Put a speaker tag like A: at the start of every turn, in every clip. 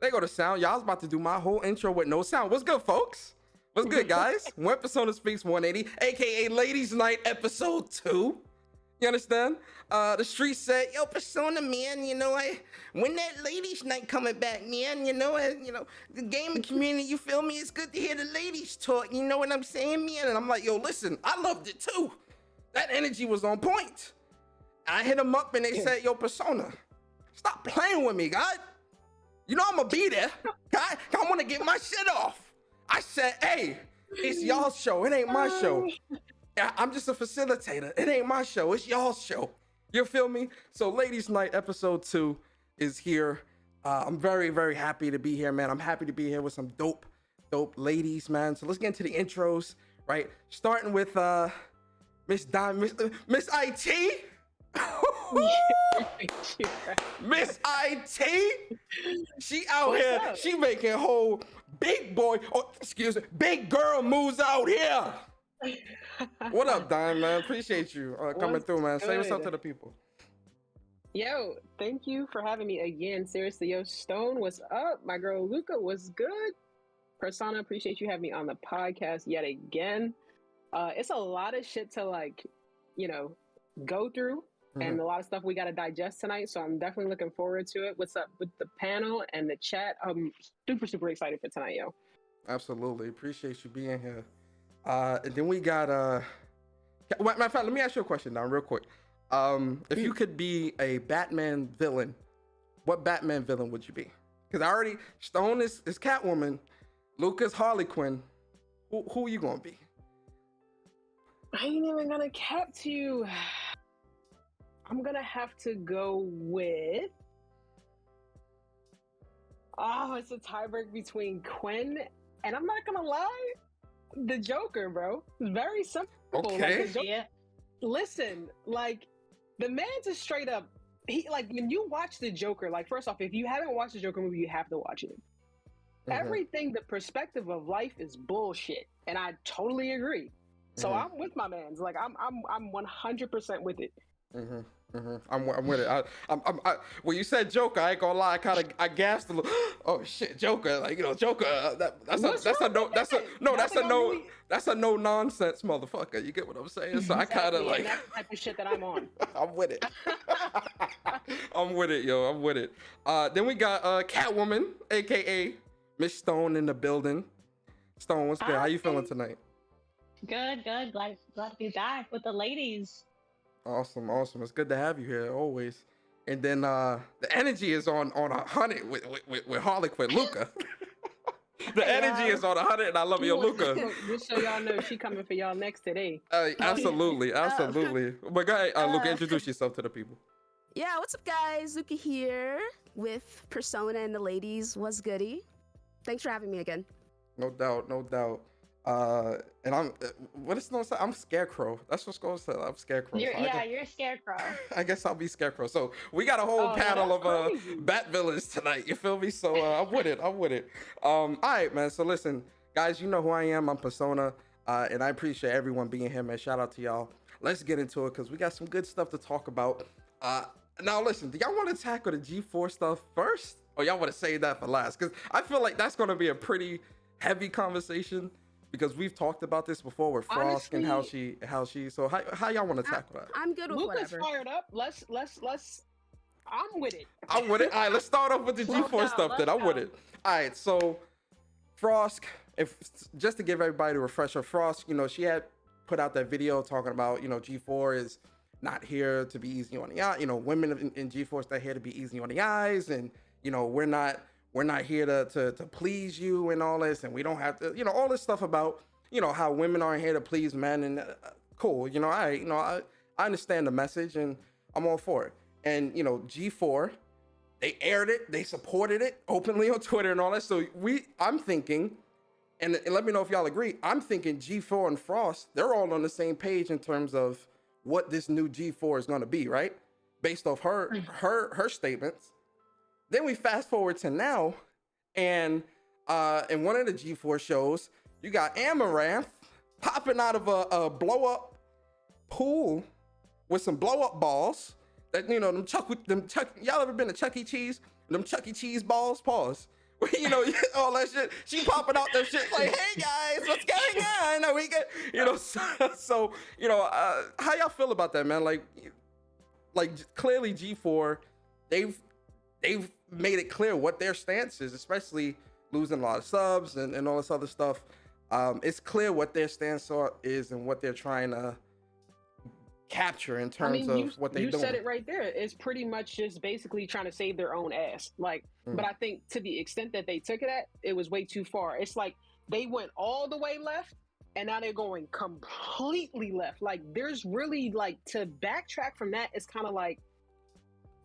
A: There go the sound. Y'all was about to do my whole intro with no sound. What's good, folks? What's good, guys? When Persona Speaks 180, aka Ladies Night Episode 2. You understand? The street said, yo, Persona, man, when that ladies night coming back, man, the gaming community, you feel me? It's good to hear the ladies talk, you know what I'm saying, man? And I'm like, yo, listen, I loved it too. That energy was on point. I hit them up and they said, yo, Persona, stop playing with me, God. You know I'm gonna be there, God. I wanna get my shit off. I said, hey, it's y'all's show, it ain't my show. I'm just a facilitator. It ain't my show. It's y'all's show. You feel me? So Ladies Night Episode 2 is here. I'm very, very happy to be here, man. I'm happy to be here with some dope ladies, man. So let's get into the intros, right? Starting with Miss IT. Miss IT. She out
B: What's
A: here.
B: up?
A: She making whole big big girl moves out here. What up, Dime, man? Appreciate you coming
B: What's
A: through, man. Say what's up
B: good?
A: to the people.
B: Yo, thank you for having me again. Seriously, yo, Stone, what's up? My girl Luca, what's good? Persona, appreciate you having me on the podcast yet again. It's a lot of shit to go through and a lot of stuff we got to digest tonight. So I'm definitely looking forward to it. What's up with the panel and the chat? I'm super, super excited for tonight, yo.
A: Absolutely. Appreciate you being here. And then we got matter of fact, let me ask you a question now, real quick. If you could be a Batman villain, what Batman villain would you be? Because Stone is Catwoman, Luca's Harley Quinn. Who are you gonna be?
B: I ain't even gonna cap to you. I'm gonna have to go with. Oh, it's a tiebreak between Quinn and I'm not gonna lie, the Joker, bro. It's very simple.
A: Okay.
B: Listen, like The man's is straight up. He like when you watch the Joker. Like first off, if you haven't watched the Joker movie, you have to watch it. Everything, the perspective of life is bullshit, and I totally agree. So I'm with my man's. Like I'm 100% with it.
A: I'm with it. When you said Joker, I ain't gonna lie. I gasped a little. Oh shit, Joker! Like Joker. That's a no nonsense motherfucker. You get what I'm saying? So I kind of like
B: that's the type of shit that I'm on.
A: I'm with it. I'm with it, yo. I'm with it. Then we got Catwoman, aka Miss Stone, in the building. Stone, what's good? How you feeling tonight?
C: Good. Glad to be back with the ladies.
A: Awesome. It's good to have you here always. And then the energy is on 100 with Harley Quinn, Luca. The energy is on 100, and I love you, Luca.
B: Just so y'all know, she coming for y'all next today.
A: Absolutely. But go ahead, Luca, introduce yourself to the people.
D: Yeah, what's up, guys? Luca here with Persona and the ladies. What's goody? Thanks for having me again.
A: No doubt. And I'm Scarecrow. That's what's going to say. I'm Scarecrow.
C: You're a Scarecrow.
A: I guess I'll be Scarecrow. So we got a whole panel of Bat villains tonight. You feel me? So I'm with it. All right, man. So listen, guys, you know who I am. I'm Persona, and I appreciate everyone being here, man. Shout out to y'all. Let's get into it because we got some good stuff to talk about. Now listen, do y'all want to tackle the G4 stuff first, or y'all want to save that for last? Because I feel like that's going to be a pretty heavy conversation. Because we've talked about this before with Frost and how she. So how y'all want to tackle that?
D: I'm good with
B: Luca's
D: whatever.
B: Fired up. Let's. I'm with it.
A: I'm with it. All right, let's start off with the G4 stuff. Then I'm with it. All right, so Frost. Just to give everybody a refresher, Frost. She had put out that video talking about G4 is not here to be easy on the eye. Women in G4 are here to be easy on the eyes, and we're not here to please you and all this, and we don't have to, all this stuff about, how women aren't here to please men, and cool, I understand the message, and I'm all for it. And G4, they aired it, they supported it openly on Twitter and all that. So I'm thinking, and let me know if y'all agree. I'm thinking G4 and Frost, they're all on the same page in terms of what this new G4 is going to be, right? Based off her statements. Then we fast forward to now, and in one of the G4 shows, you got Amaranth popping out of a blow-up pool with some blow-up balls. That y'all ever been to Chuck E. Cheese? Them Chuck E. Cheese balls, pause. All that shit. She popping out that shit like, hey guys, what's going on? We get, how y'all feel about that, man? Like clearly G4, they've made it clear what their stance is, especially losing a lot of subs and all this other stuff. It's clear what their stance is and what they're trying to capture in terms of what they're doing.
B: You said it right there. It's pretty much just basically trying to save their own ass. But I think to the extent that they took it was way too far. It's like they went all the way left, and now they're going completely left. Like there's really to backtrack from that is kind of like,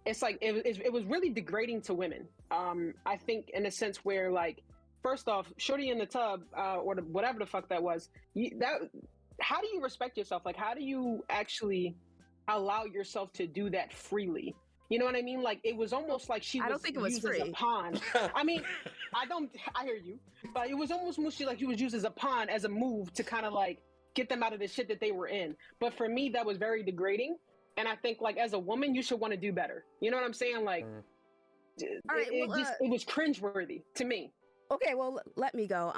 B: it's like it was really degrading to women. I think in a sense where first off, shorty in the tub or whatever the fuck that was. How do you respect yourself? How do you actually allow yourself to do that freely? You know what I mean? It was almost like she was.
D: I don't think it was
B: used
D: free.
B: As a pawn. I mean, I hear you, but it was almost mostly like she was used as a pawn, as a move to kind of get them out of the shit that they were in. But for me, that was very degrading. And I think as a woman, you should want to do better. You know what I'm saying? All right, it was cringeworthy to me.
D: Okay, well, let me go.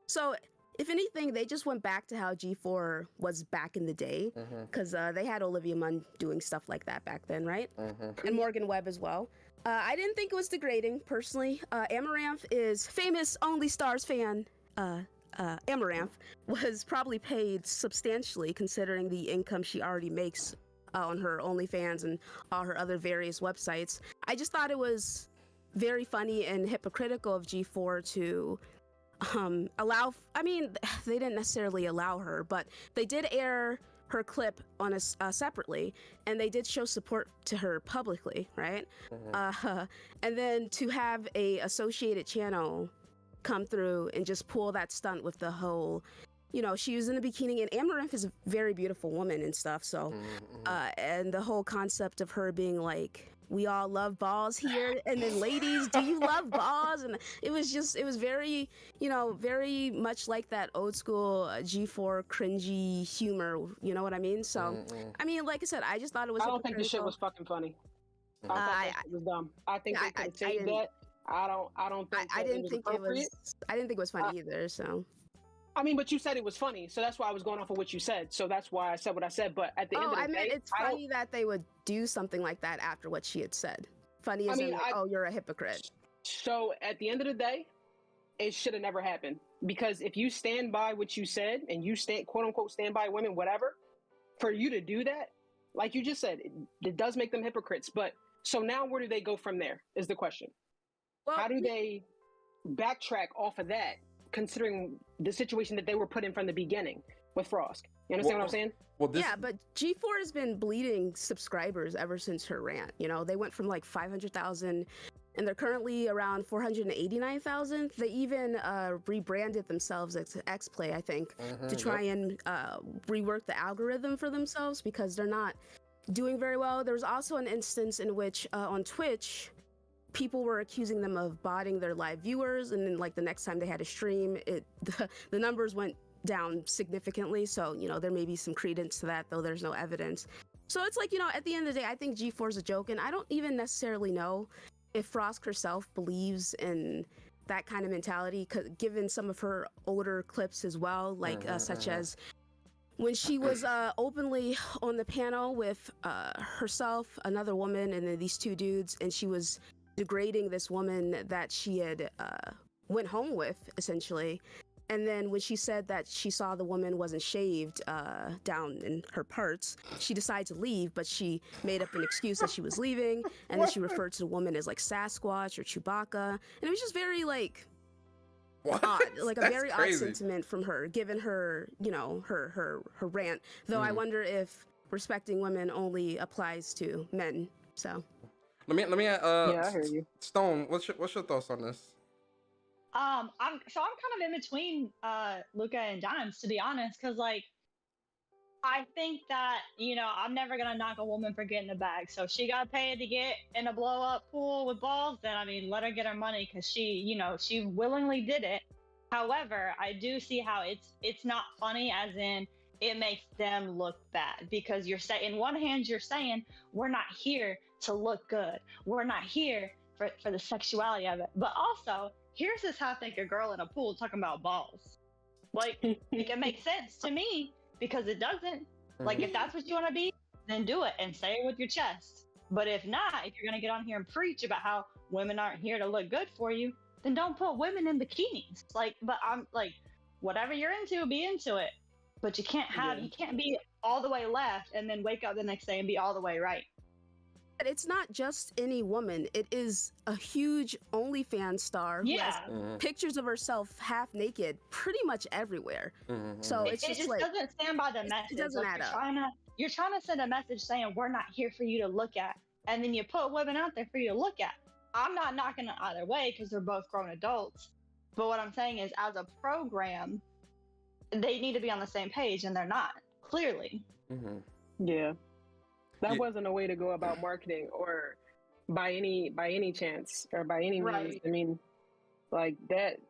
D: So if anything, they just went back to how G4 was back in the day, because they had Olivia Munn doing stuff like that back then, right? And Morgan Webb as well. I didn't think it was degrading, personally. Amaranth is famous Only Stars fan. Amaranth was probably paid substantially considering the income she already makes on her OnlyFans and all her other various websites. I just thought it was very funny and hypocritical of G4 to allow, they didn't necessarily allow her, but they did air her clip on separately, and they did show support to her publicly, right? And then to have a associated channel come through and just pull that stunt with the whole you know, she was in a bikini, and Amaranth is a very beautiful woman and stuff. So, and the whole concept of her being like, we all love balls here, and then ladies, do you love balls? And it was very, you know, very much like that old school G4 cringy humor. You know what I mean? So, I mean, like I said, I just thought it was.
B: I don't think the shit was fucking funny. I thought that shit was dumb. I think they could have saved that. I don't think
D: I didn't
B: it was
D: think
B: appropriate.
D: I didn't think it was funny either. So.
B: I mean, but you said it was funny, so that's why I was going off of what you said. So that's why I said what I said. But at the end of the day,
D: I meant it's funny that they would do something like that after what she had said. Funny as in, like, oh, you're a hypocrite.
B: So at the end of the day, it should have never happened. Because if you stand by what you said and you stand, quote unquote, stand by women, whatever, for you to do that, like you just said, it does make them hypocrites. But so now where do they go from there is the question. Well, how do they backtrack off of that, considering the situation that they were put in from the beginning with Frost? You understand what I'm saying?
A: Well,
D: yeah, but G4 has been bleeding subscribers ever since her rant. You know, they went from like 500,000 and they're currently around 489,000. They even rebranded themselves as XPlay, I think, to try and rework the algorithm for themselves because they're not doing very well. There was also an instance in which on Twitch, people were accusing them of botting their live viewers, and then like the next time they had a stream, the numbers went down significantly. So, you know, there may be some credence to that, though there's no evidence. So it's like, you know, at the end of the day, I think G4 is a joke, and I don't even necessarily know if Frost herself believes in that kind of mentality, given some of her older clips as well, like such as when she was openly on the panel with herself, another woman, and then these two dudes, and she was degrading this woman that she had went home with, essentially. And then when she said that she saw the woman wasn't shaved down in her parts, she decided to leave, but she made up an excuse that she was leaving, and then she referred to the woman as like Sasquatch or Chewbacca, and it was just very like odd, like a very odd sentiment from her, given her, you know, her rant. Though I wonder if respecting women only applies to men. So
A: let me
B: yeah, I hear you.
A: Stone, what's your thoughts on this?
C: I'm kind of in between Luca and Dimes, to be honest, because like I think that, you know, I'm never gonna knock a woman for getting a bag. So if she got paid to get in a blow up pool with balls, then I mean, let her get her money, because she, you know, she willingly did it. However, I do see how it's not funny, as in it makes them look bad, because you're saying, in one hand, you're saying we're not here to look good, we're not here for the sexuality of it, but also here's this half naked girl in a pool talking about balls. Like, it makes sense to me, because it doesn't. Like, if that's what you want to be, then do it and say it with your chest. But if not, if you're going to get on here and preach about how women aren't here to look good for you, then don't put women in bikinis. Like, but I'm like, whatever you're into, be into it. But you can't be all the way left and then wake up the next day and be all the way right.
D: But it's not just any woman. It is a huge OnlyFans star who has pictures of herself half naked pretty much everywhere. So it's just
C: like, doesn't stand by the message.
D: It doesn't add up.
C: You're trying to send a message saying we're not here for you to look at, and then you put women out there for you to look at. I'm not knocking it either way, because they're both grown adults. But what I'm saying is, as a program, they need to be on the same page, and they're not, clearly.
B: Yeah. That wasn't a way to go about marketing, or by any chance, or by any means. I mean, like that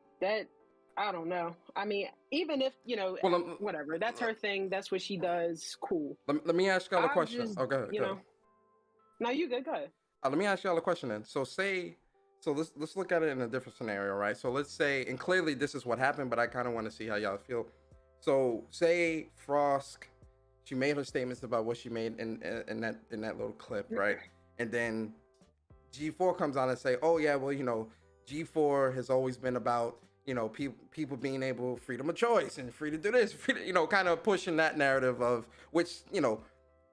B: I don't know. I mean, even if, you know, whatever, that's her thing, that's what she does, cool. Let
A: me ask y'all a question. Go ahead.
B: You know, no, you good. Go ahead.
A: Let me ask y'all a question then. So let's look at it in a different scenario, right? So let's say, and clearly this is what happened, but I kind of want to see how y'all feel. So say Frost, she made her statements about what she made in that little clip, right? And then G4 comes on and say, oh yeah, well, you know, G4 has always been about, you know, people being able, freedom of choice and free to do this, free to, you know, kind of pushing that narrative of, which, you know,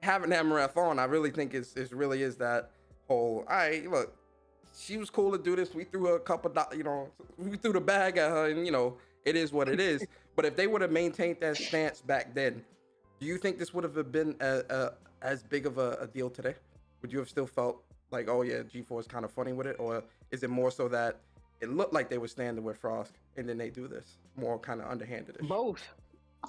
A: having Amaranth on, I really think is really is that whole, all right, look, she was cool to do this. We threw her a couple, you know, we threw the bag at her, and, you know, it is what it is. But if they would have maintained that stance back then, do you think this would have been as big of a deal today? Would you have still felt like, oh yeah, G4 is kind of funny with it? Or is it more so that it looked like they were standing with Frost and then they do this more kind of underhanded?
B: Both.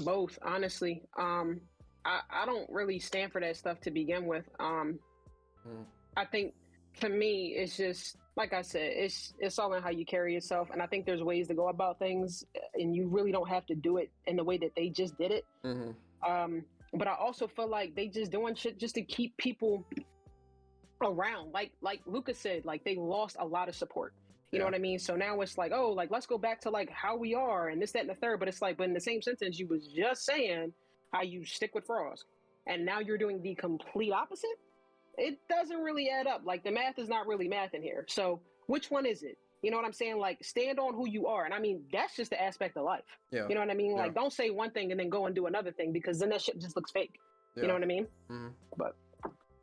B: Both, honestly. I don't really stand for that stuff to begin with. I think for me, it's just like I said, it's all in how you carry yourself, and I think there's ways to go about things, and you really don't have to do it in the way that they just did it. But I also feel like they just doing shit just to keep people around. Like Luca said, like they lost a lot of support. You know what I mean? So now it's like, oh, like let's go back to like how we are and this, that, and the third. But it's like, but in the same sentence, you was just saying how you stick with Frost, and now you're doing the complete opposite. It doesn't really add up. Like the math is not really math in here. So which one is it? You know what I'm saying? Like stand on who you are. And I mean, that's just the aspect of life. You know what I mean? Like don't say one thing and then go and do another thing, because then that shit just looks fake. You know what I mean? But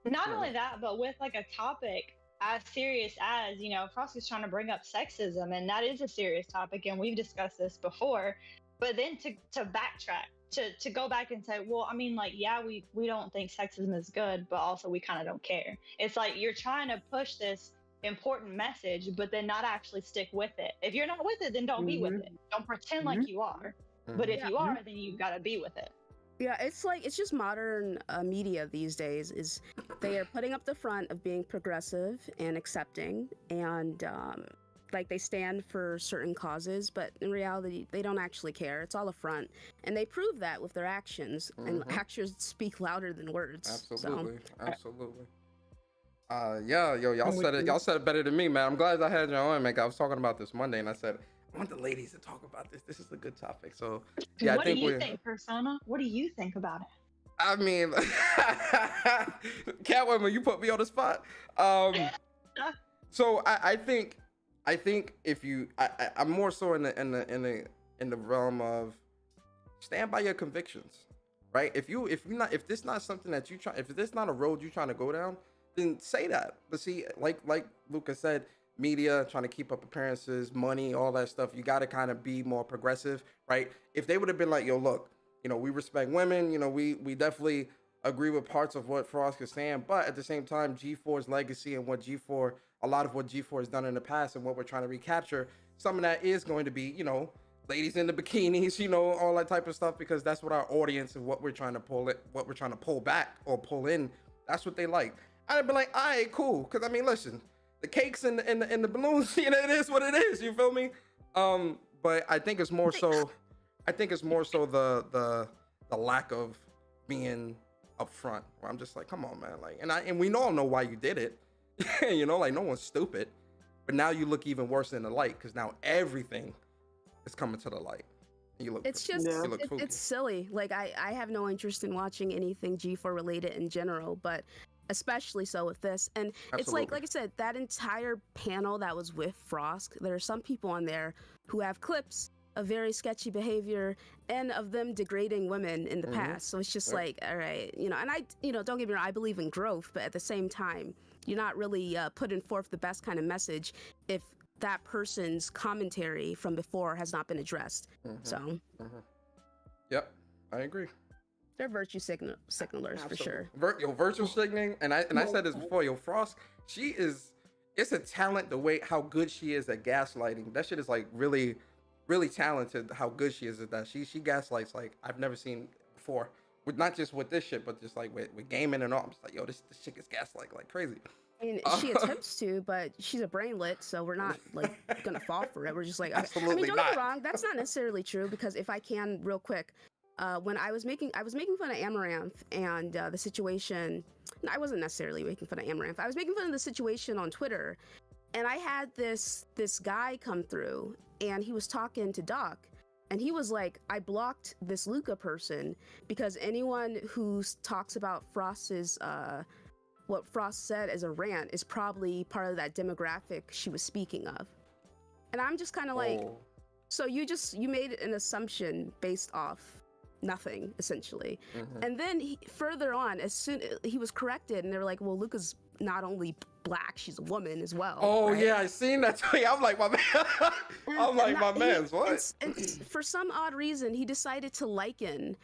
C: not only that, but with like a topic as serious as, you know, Frost is trying to bring up sexism, and that is a serious topic, and we've discussed this before. But then to backtrack, to go back and say, well, I mean, like, yeah, we don't think sexism is good, but also we kind of don't care. It's like you're trying to push this important message, but then not actually stick with it. If you're not with it, then don't be with it. Don't pretend like you are. But if you are, then you've got to be with it.
D: Yeah, it's like, it's just modern media these days is they are putting up the front of being progressive and accepting, and like they stand for certain causes, but in reality they don't actually care. It's all a front, and they prove that with their actions, and actions speak louder than words.
A: Absolutely. Yeah, yo, y'all said it better than me, man. I'm glad I had you on, man. I was talking about this Monday, and I said I want the ladies to talk about this. This is a good topic. So, yeah,
C: what do you think, Persona? What do you think about it?
A: I mean, Catwoman, you put me on the spot. So I think if you, I'm more so in the realm of stand by your convictions, right? If this not something that you try, if this not a road you're trying to go down, then say that. But see, like Luca said, media trying to keep up appearances, money, all that stuff, you got to kind of be more progressive, right? If they would have been like, yo, look, you know, we respect women, you know, we definitely agree with parts of what Frost is saying, but at the same time, G4's legacy and a lot of what G4 has done in the past and what we're trying to recapture, some of that is going to be, you know, ladies in the bikinis, you know, all that type of stuff, because that's what our audience and what we're trying to pull back or pull in, that's what they like. I'd be like, all right, cool, because I mean, listen, the cakes and the balloons, you know, it is what it is. You feel me? But I think it's more so. The lack of being upfront. Where I'm just like, come on, man. Like, and we all know why you did it. You know, like no one's stupid. But now you look even worse in the light, because now everything is coming to the light. You look.
D: It's just it's silly. Like I have no interest in watching anything G4 related in general, but especially so with this. And it's like I said, that entire panel that was with Frost, there are some people on there who have clips of very sketchy behavior and of them degrading women in the past. So it's just like, all right, you know, and don't get me wrong, I believe in growth, but at the same time, you're not really putting forth the best kind of message if that person's commentary from before has not been addressed. So
A: yep, I agree.
D: They're virtue signalers. Absolutely. For sure.
A: Virtue signaling, and I said this before. Yo, Frost, it's a talent the way how good she is at gaslighting. That shit is like really, really talented. How good she is at that. She gaslights like I've never seen before. With not just with this shit, but just like with gaming and all. I'm just like, yo, this shit gets gaslight like crazy.
D: I mean, she attempts to, but she's a brainlet, so we're not like gonna fall for it. We're just like, okay.
A: Absolutely
D: I mean, don't
A: not.
D: get me wrong, that's not necessarily true, because if I can, real quick. When I was making fun of Amaranth and the situation. No, I wasn't necessarily making fun of Amaranth. I was making fun of the situation on Twitter, and I had this guy come through, and he was talking to Doc, and he was like, "I blocked this Luca person because anyone who talks about Frost's what Frost said as a rant is probably part of that demographic she was speaking of," and I'm just kind of like, so you made an assumption based off nothing, essentially. And then further on, as soon he was corrected, and they were like, well, Luca's not only black, she's a woman as well.
A: Oh, right? Yeah, I seen that tweet. I'm like, my man. Man's what?
D: And for some odd reason, he decided to liken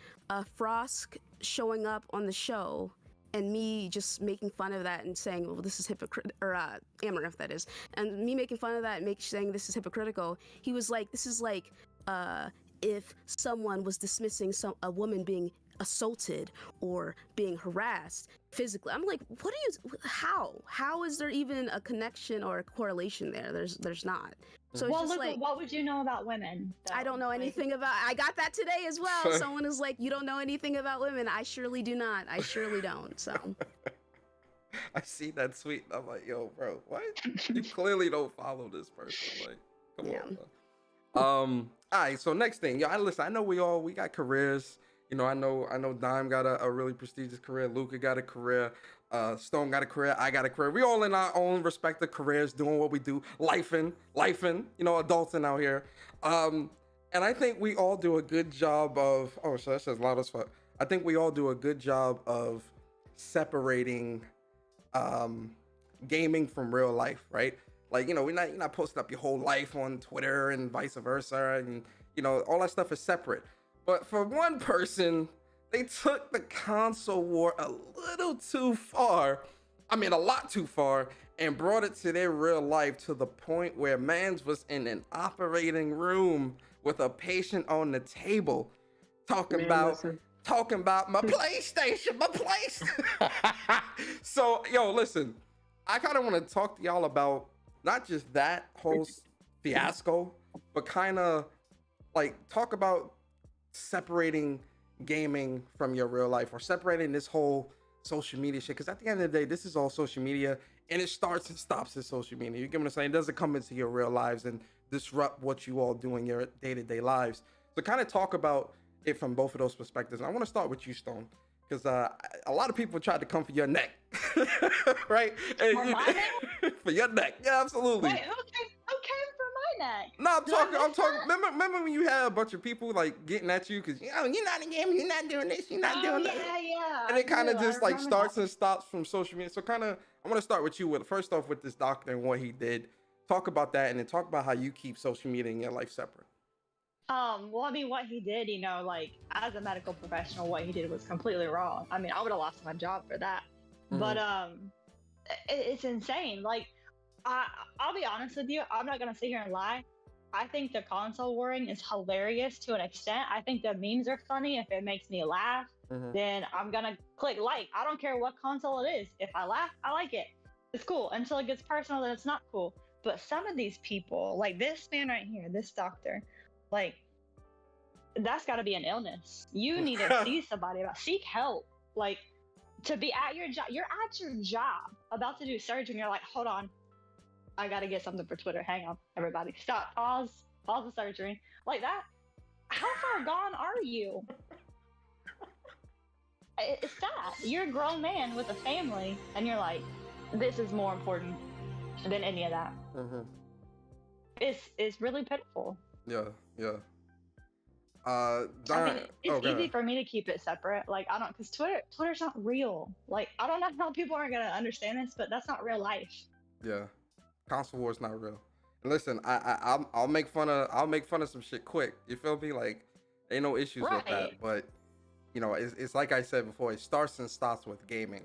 D: Frost showing up on the show and me just making fun of that and saying, well, this is hypocritical, or Amaranth, that is, and me making fun of that and saying this is hypocritical. He was like, this is like if someone was dismissing a woman being assaulted or being harassed physically. I'm like, how is there even a connection or a correlation there? There's not. So it's
C: well,
D: just
C: look,
D: like,
C: what would you know about women, though?
D: I don't know anything about. I got that today as well. Someone is like, you don't know anything about women. I surely do not. I surely don't. So
A: I see that tweet. I'm like, yo, bro, what? You clearly don't follow this person. Like, come on, bro. All right. So next thing, listen. I know we got careers. You know, I know Dime got a really prestigious career. Luca got a career. Stone got a career. I got a career. We all in our own respective careers, doing what we do, lifing. You know, adulting out here. And I think we all do a good job of. Oh, so that says loud as fuck. I think we all do a good job of separating gaming from real life, right? Like, you know, you're not posting up your whole life on Twitter and vice versa, and you know, all that stuff is separate. But for one person, they took the console war a little too far. I mean, a lot too far, and brought it to their real life to the point where mans was in an operating room with a patient on the table talking about my PlayStation, So, yo, listen, I kind of want to talk to y'all about not just that whole fiasco, but kind of like talk about separating gaming from your real life, or separating this whole social media shit. Because at the end of the day, this is all social media, and it starts and stops at social media. You get what I'm saying? It doesn't come into your real lives and disrupt what you all do in your day-to-day lives. So kind of talk about it from both of those perspectives. And I want to start with you, Stone, because a lot of people tried to come for your neck, right?
C: For my neck?
A: For your neck, yeah, absolutely.
C: Wait, who came for my neck?
A: No, I'm talking. Remember when you had a bunch of people like getting at you because, you know, you're not a gamer, you're not doing this, you're not doing that.
C: Yeah.
A: And it kind of just like starts and stops from social media. So kind of, I want to start with you first off with this doctor and what he did. Talk about that, and then talk about how you keep social media and your life separate.
C: Well, I mean, what he did, you know, like as a medical professional, what he did was completely wrong. I mean, I would have lost my job for that. Mm-hmm. But it's insane. Like, I'll be honest with you. I'm not gonna sit here and lie. I think the console warring is hilarious to an extent. I think the memes are funny. If it makes me laugh, then I'm gonna click like. I don't care what console it is. If I laugh, I like it. It's cool. Until it gets personal, then it's not cool. But some of these people, like this man right here, this doctor, like, that's got to be an illness. You need to see somebody seek help. Like, to be at your job, you're at your job about to do surgery, and you're like, hold on, I got to get something for Twitter. Hang on, everybody, stop, pause the surgery. Like that. How far gone are you? It's that you're a grown man with a family, and you're like, this is more important than any of that. It's really pitiful.
A: Yeah.
C: I mean, it's easy for me to keep it separate. Like, I don't, because Twitter's not real. Like, I don't know how people aren't gonna understand this, but that's not real life.
A: Yeah, console war is not real. And listen, I'll make fun of some shit quick. You feel me? Like, ain't no issues with that. But you know, it's like I said before. It starts and stops with gaming,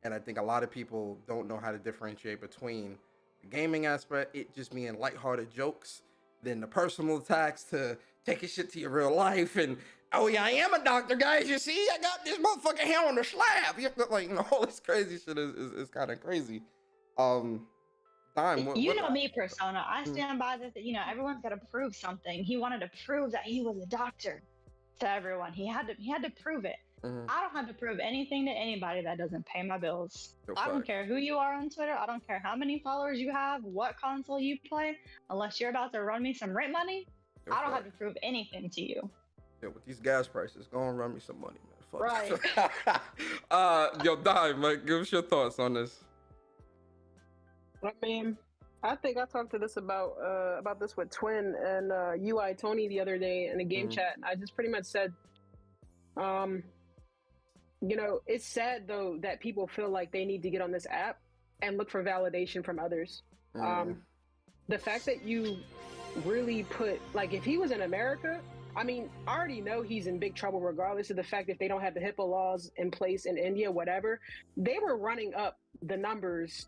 A: and I think a lot of people don't know how to differentiate between the gaming aspect, it just being lighthearted jokes, then the personal attacks to taking shit to your real life, and oh yeah, I am a doctor, guys. You see, I got this motherfucker here on the slab. Like, you know, all this crazy shit is kind of crazy. Dime,
C: you know me, Persona. I stand by this. You know, everyone's got to prove something. He wanted to prove that he was a doctor to everyone. He had to prove it. I don't have to prove anything to anybody that doesn't pay my bills. I don't care who you are on Twitter. I don't care how many followers you have, what console you play. Unless you're about to run me some rent money, I don't have to prove anything to you.
A: Yeah, with these gas prices, go and run me some money, man.
C: Fuck.
A: Right. Yo, Dime, like, give us your thoughts on this.
B: I mean, I think I talked to this about this with Twin and UI Tony the other day in a game chat. I just pretty much said, you know, it's sad though that people feel like they need to get on this app and look for validation from others. The fact that you really put, like, if he was in America, I mean, I already know he's in big trouble regardless of the fact if they don't have the HIPAA laws in place in India, whatever. They were running up the numbers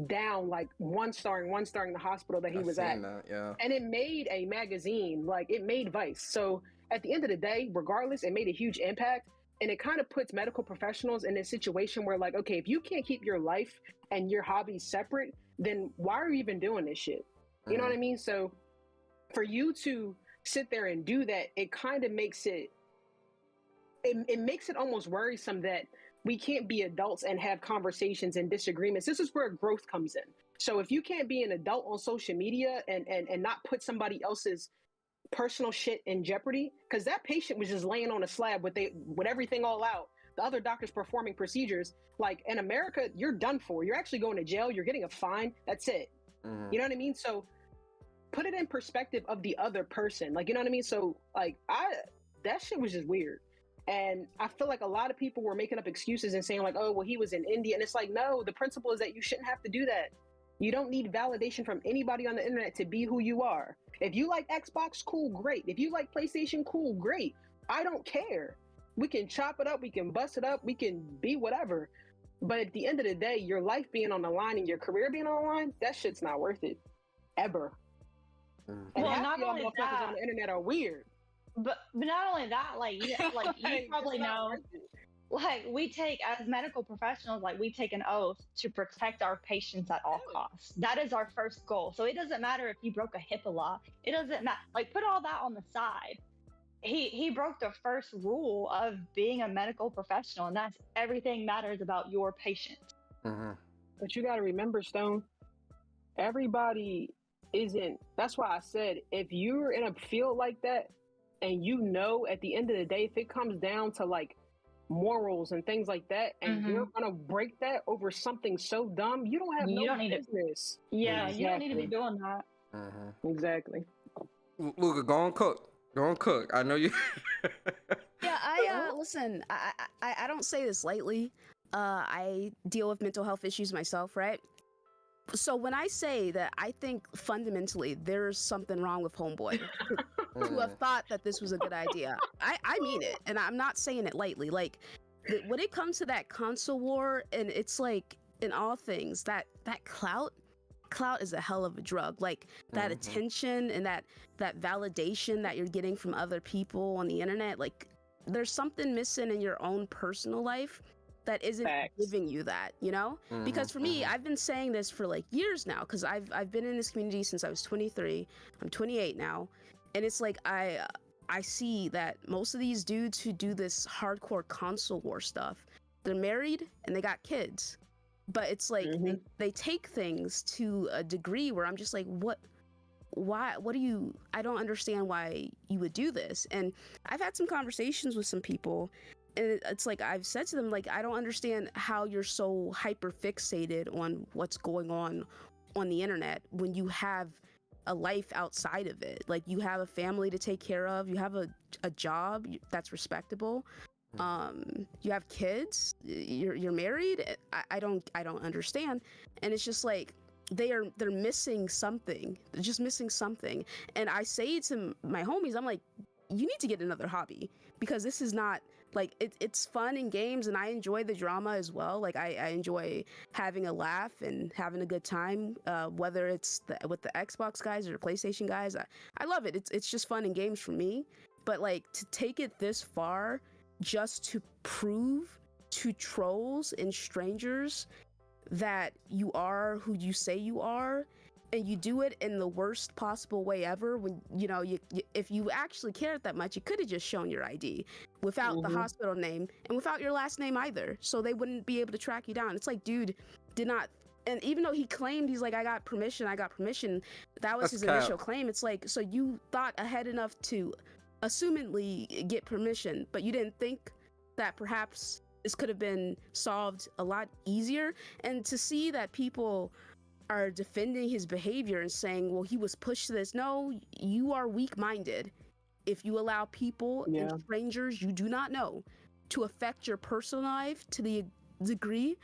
B: down like one star in the hospital that he was at.
A: That, yeah.
B: And it made a magazine, like it made Vice. So at the end of the day, regardless, it made a huge impact. And it kind of puts medical professionals in a situation where, like, okay, if you can't keep your life and your hobbies separate, then why are you even doing this shit? You know what I mean? So for you to sit there and do that, it kind of makes it makes it almost worrisome that we can't be adults and have conversations and disagreements. This is where growth comes in. So if you can't be an adult on social media and not put somebody else's personal shit in jeopardy, because that patient was just laying on a slab with everything all out, the other doctors performing procedures. Like in America, you're done for. You're actually going to jail. You're getting a fine. That's it. You know what I mean? So put it in perspective of the other person. Like, you know what I mean? So like that shit was just weird. And I feel like a lot of people were making up excuses and saying like, oh, well, he was in India. And it's like, no, the principle is that you shouldn't have to do that. You don't need validation from anybody on the internet to be who you are. If you like Xbox, cool, great. If you like PlayStation, cool, great. I don't care. We can chop it up. We can bust it up. We can be whatever. But at the end of the day, your life being on the line and your career being on the line, that shit's not worth it. Ever. And
C: Well,
B: half
C: not
B: y'all
C: only
B: motherfuckers
C: that,
B: on the internet are weird.
C: but not only that, like you probably
B: It's not
C: know,
B: worth it.
C: like we take as medical professionals, like we take an oath to protect our patients at all costs. That is our first goal. So it doesn't matter if you broke a HIPAA law. It doesn't matter. Like put all that on the side. He broke the first rule of being a medical professional, and that's everything matters about your patient.
B: But you got to remember, Stone, everybody isn't. That's why I said, if you're in a field like that, and you know, at the end of the day, if it comes down to like morals and things like that, and you're gonna break that over something so dumb, you don't have business.
C: Yeah, you don't need to be doing that.
B: Exactly.
A: Luca, go on cook. Go on cook. I know you.
D: Yeah, I listen. I don't say this lightly. I deal with mental health issues myself, right? So when I say that, I think fundamentally there's something wrong with Homeboy to have thought that this was a good idea. I mean it, and I'm not saying it lightly. Like when it comes to that console war, and it's like in all things that clout is a hell of a drug. Like that attention and that validation that you're getting from other people on the internet. Like there's something missing in your own personal life that isn't giving you that, you know? Because for me, I've been saying this for like years now, because I've been in this community since I was 23. I'm 28 now, and it's like I see that most of these dudes who do this hardcore console war stuff, they're married and they got kids, but it's like they take things to a degree where I'm just like, why, what do you, I don't understand why you would do this. And I've had some conversations with some people, and it's like I've said to them, like, I don't understand how you're so hyper fixated on what's going on the internet when you have a life outside of it. Like you have a family to take care of, you have a job that's respectable, you have kids, you're married. I don't understand. And it's just like they're missing something. They're just missing something. And I say to my homies, I'm like, you need to get another hobby, because this is not like it's fun in games, and I enjoy the drama as well. Like I enjoy having a laugh and having a good time, whether it's with the Xbox guys or the PlayStation guys. I love it. It's just fun in games for me. But like to take it this far just to prove to trolls and strangers that you are who you say you are, and you do it in the worst possible way ever, when you know if you actually cared that much, you could have just shown your ID without the hospital name and without your last name either, so they wouldn't be able to track you down. It's like, dude did not. And even though he claimed, he's like, I got permission, that was his initial claim. It's like, so you thought ahead enough to assumedly get permission, but you didn't think that perhaps this could have been solved a lot easier. And to see that people are defending his behavior and saying, well, he was pushed to this. No, you are weak-minded if you allow people and strangers you do not know to affect your personal life to the degree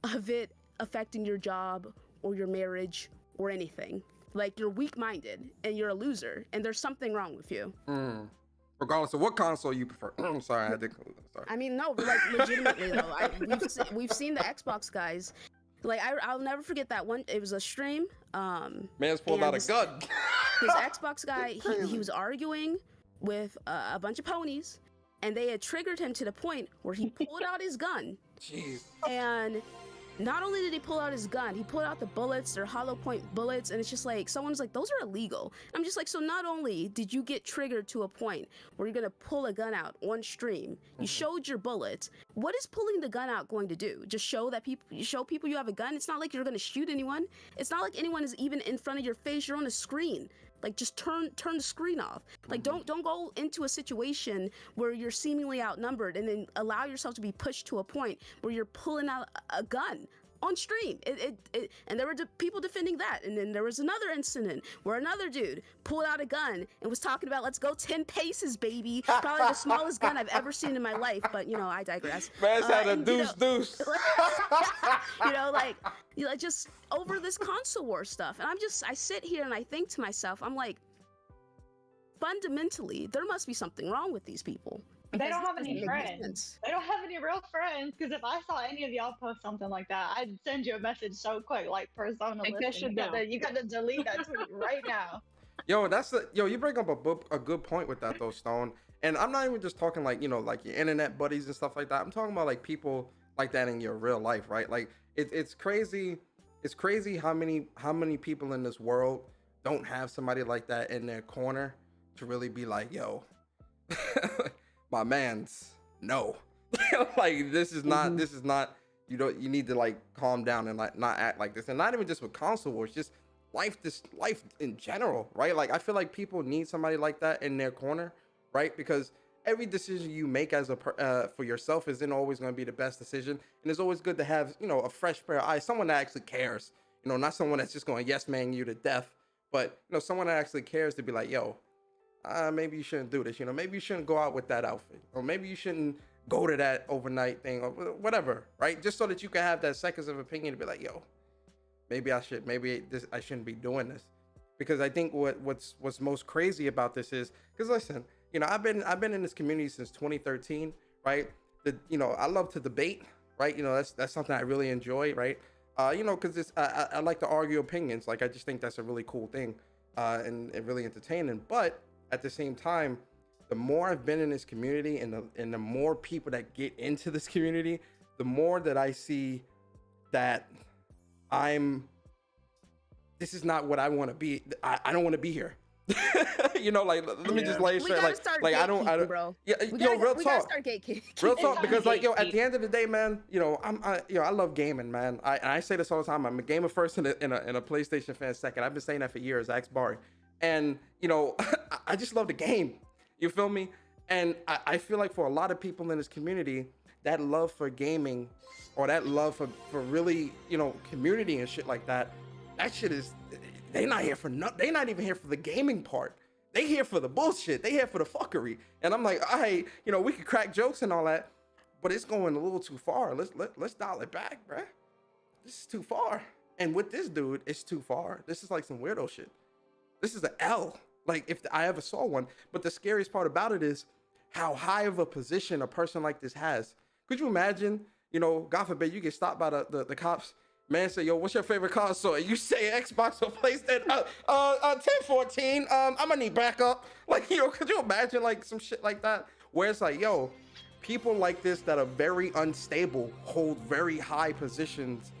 D: of it affecting your job or your marriage or anything. Like, you're weak-minded and you're a loser, and there's something wrong with you.
A: Regardless of what console you prefer. I'm sorry, I did. Sorry.
D: I mean, no, like legitimately though, we've seen the Xbox guys. Like I'll never forget that one. It was a stream.
A: Man's pulled out a gun.
D: His Xbox guy, he was arguing with a bunch of ponies, and they had triggered him to the point where he pulled out his gun.
A: Jeez.
D: And not only did he pull out his gun, he pulled out the bullets, they're hollow point bullets, and it's just like, someone's like, those are illegal. I'm just like, so not only did you get triggered to a point where you're gonna pull a gun out on stream, you showed your bullets, what is pulling the gun out going to do? Just show people you have a gun? It's not like you're gonna shoot anyone. It's not like anyone is even in front of your face, you're on a screen. Like, just turn the screen off. Like, don't go into a situation where you're seemingly outnumbered and then allow yourself to be pushed to a point where you're pulling out a gun on stream. And there were people defending that. And then there was another incident where another dude pulled out a gun and was talking about, let's go 10 paces, baby. Probably the smallest gun I've ever seen in my life. But, you know, I digress.
A: Man's had a deuce.
D: Just over this console war stuff. And I sit here and I think to myself, I'm like, fundamentally, there must be something wrong with these people.
C: They don't have any friends. They don't have any real friends. Because if I saw any of y'all post something like that, I'd send you a message so quick, like Persona. You got to delete that tweet right now.
A: Yo, you bring up a good point with that though, Stone. And I'm not even just talking like, you know, like your internet buddies and stuff like that. I'm talking about like people like that in your real life, right? Like it's crazy. It's crazy how many people in this world don't have somebody like that in their corner to really be like, yo, my man's no. Like this is not you need to like calm down and like not act like this. And not even just with console wars, just life in general, right? Like I feel like people need somebody like that in their corner, right? Because every decision you make as for yourself isn't always going to be the best decision, and it's always good to have, you know, a fresh pair of eyes, someone that actually cares, you know, not someone that's just going yes man you to death, but you know, someone that actually cares to be like, yo, maybe you shouldn't do this, you know, maybe you shouldn't go out with that outfit, or maybe you shouldn't go to that overnight thing, or whatever, right? Just so that you can have that seconds of opinion to be like, yo, maybe I shouldn't be doing this. Because I think what's most crazy about this is, because listen, you know, I've been in this community since 2013, right? You know, I love to debate, right? You know, that's something I really enjoy, right? You know, because I like to argue opinions. Like I just think that's a really cool thing, and really entertaining. But at the same time, the more I've been in this community and the more people that get into this community, the more that I see that this is not what I want to be. I don't want to be here. You know, like let me just lay it straight. Like I don't, bro. Yeah, real talk. Real talk, because like at the end of the day, man, you know, I love gaming, man. I say this all the time. I'm a gamer first and a PlayStation fan second. I've been saying that for years. Ask Barry. And you know, I just love the game. You feel me? And I feel like for a lot of people in this community, that love for gaming, or that love for really, you know, community and shit like that, that shit is, they're not even here for the gaming part. They here for the bullshit. They here for the fuckery. And I'm like, you know, we could crack jokes and all that, but it's going a little too far. Let's dial it back, bruh. This is too far. And with this dude, it's too far. This is like some weirdo shit. This is an L. Like if I ever saw one. But the scariest part about it is how high of a position a person like this has. Could you imagine, you know, God forbid you get stopped by the cops. Man say, yo, what's your favorite console? You say Xbox or PlayStation, 1014, I'm gonna need backup. Like, you know, could you imagine like some shit like that? Where it's like, yo, people like this that are very unstable hold very high positions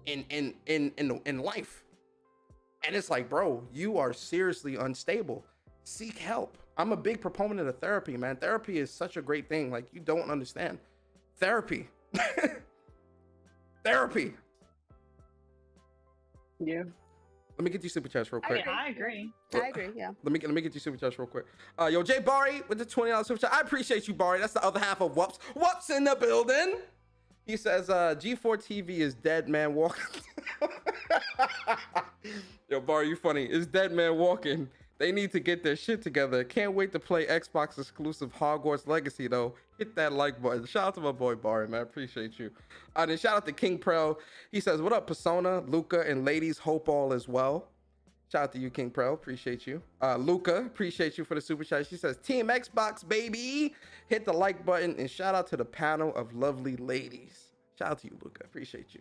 A: in life. And it's like, bro, you are seriously unstable. Seek help. I'm a big proponent of therapy, man. Therapy is such a great thing. Like, you don't understand. Therapy. Therapy.
B: Yeah.
A: Let me get you super chats real quick.
C: I agree.
D: I agree, yeah.
A: Let me get you super chats real quick. Yo, Jay Barry with the $20 super chat. I appreciate you, Barry. That's the other half of Whoops. Whoops in the building. He says, G4 TV is dead man walking. Yo, Barry, you funny. It's dead man walking. They need to get their shit together. Can't wait to play Xbox exclusive Hogwarts Legacy, though. Hit that like button. Shout out to my boy Barry, man. Appreciate you. Then shout out to King Prel. He says, what up, Persona, Luca, and ladies? Hope all is well. Shout out to you, King Prel. Appreciate you. Luca, appreciate you for the super chat. She says, Team Xbox, baby. Hit the like button, and shout out to the panel of lovely ladies. Shout out to you, Luca. Appreciate you.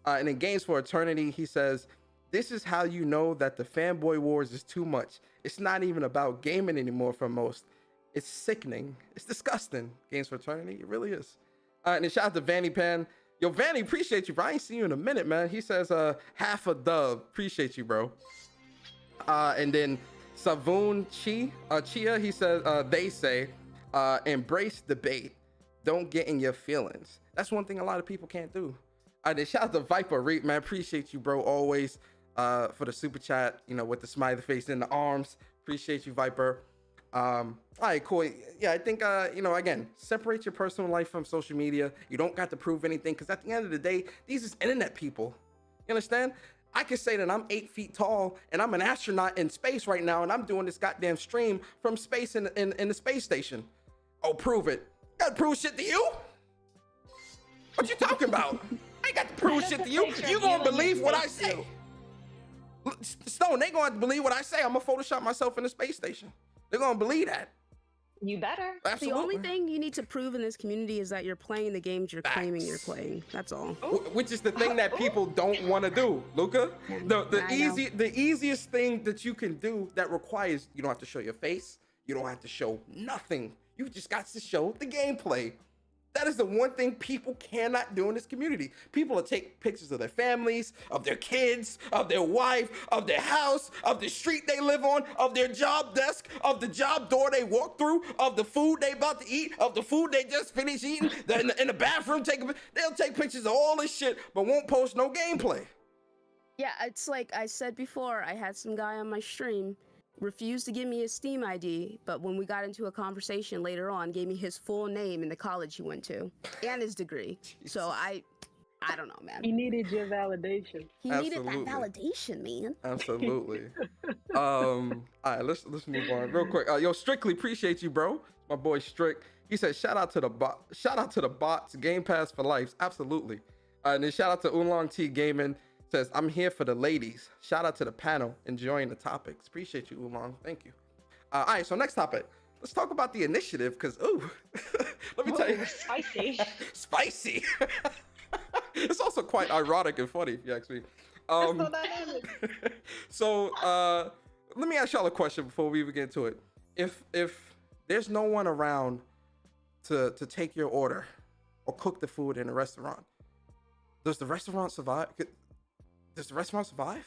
A: And in Games for Eternity, he says, "This is how you know that the fanboy wars is too much. It's not even about gaming anymore for most. It's sickening. It's disgusting." Games for Eternity, it really is. And then shout out to Vanny Pan. Yo, Vanny, appreciate you, bro. I ain't seen you in a minute, man. He says, half a dub. Appreciate you, bro. And then Savun Chia, he says, they say, embrace debate. Don't get in your feelings. That's one thing a lot of people can't do. Then shout out to Viper Reap, man. Appreciate you, bro. Always for the super chat, you know, with the smiley face in the arms. Appreciate you, Viper. All right, cool. Yeah, I think, you know, again, separate your personal life from social media. You don't got to prove anything, because at the end of the day, these is internet people. You understand? I can say that I'm 8 feet tall and I'm an astronaut in space right now, and I'm doing this goddamn stream from space in the space station. Oh, prove it. Gotta prove shit to you? What you talking about? I ain't got to prove shit to you. You gonna believe what I say. Stone, they gonna believe what I say. I'm gonna Photoshop myself in the space station. They're gonna believe that.
C: You better.
A: Absolutely.
D: The only thing you need to prove in this community is that you're playing the games you're claiming you're playing. That's all.
A: Which is the thing that people don't want to do, Luca. The easiest thing that you can do that requires, you don't have to show your face. You don't have to show nothing. You just got to show the gameplay. That is the one thing people cannot do in this community. People will take pictures of their families, of their kids, of their wife, of their house, of the street they live on, of their job desk, of the job door they walk through, of the food they about to eat, of the food they just finished eating, in the bathroom. They'll take pictures of all this shit, but won't post no gameplay.
D: Yeah, it's like I said before, I had some guy on my stream refused to give me his Steam ID, but when we got into a conversation later on, gave me his full name and the college he went to and his degree. Jesus. So I don't know, man.
B: He needed your validation.
D: He needed that validation, man.
A: Absolutely. All right, let's move on real quick. Yo, Strictly, appreciate you, bro. My boy Strick. He said, shout out to the bots, Game Pass for life. Absolutely. And then shout out to Oolong T Gaming. Says, I'm here for the ladies. Shout out to the panel, enjoying the topics. Appreciate you, Oolong. Thank you. All right, so next topic. Let's talk about the initiative, because, let me tell you.
C: Spicy.
A: Spicy. It's also quite ironic and funny, if you ask me. So let me ask y'all a question before we even get into it. If there's no one around to take your order or cook the food in a restaurant, does the restaurant survive? Does the restaurant survive?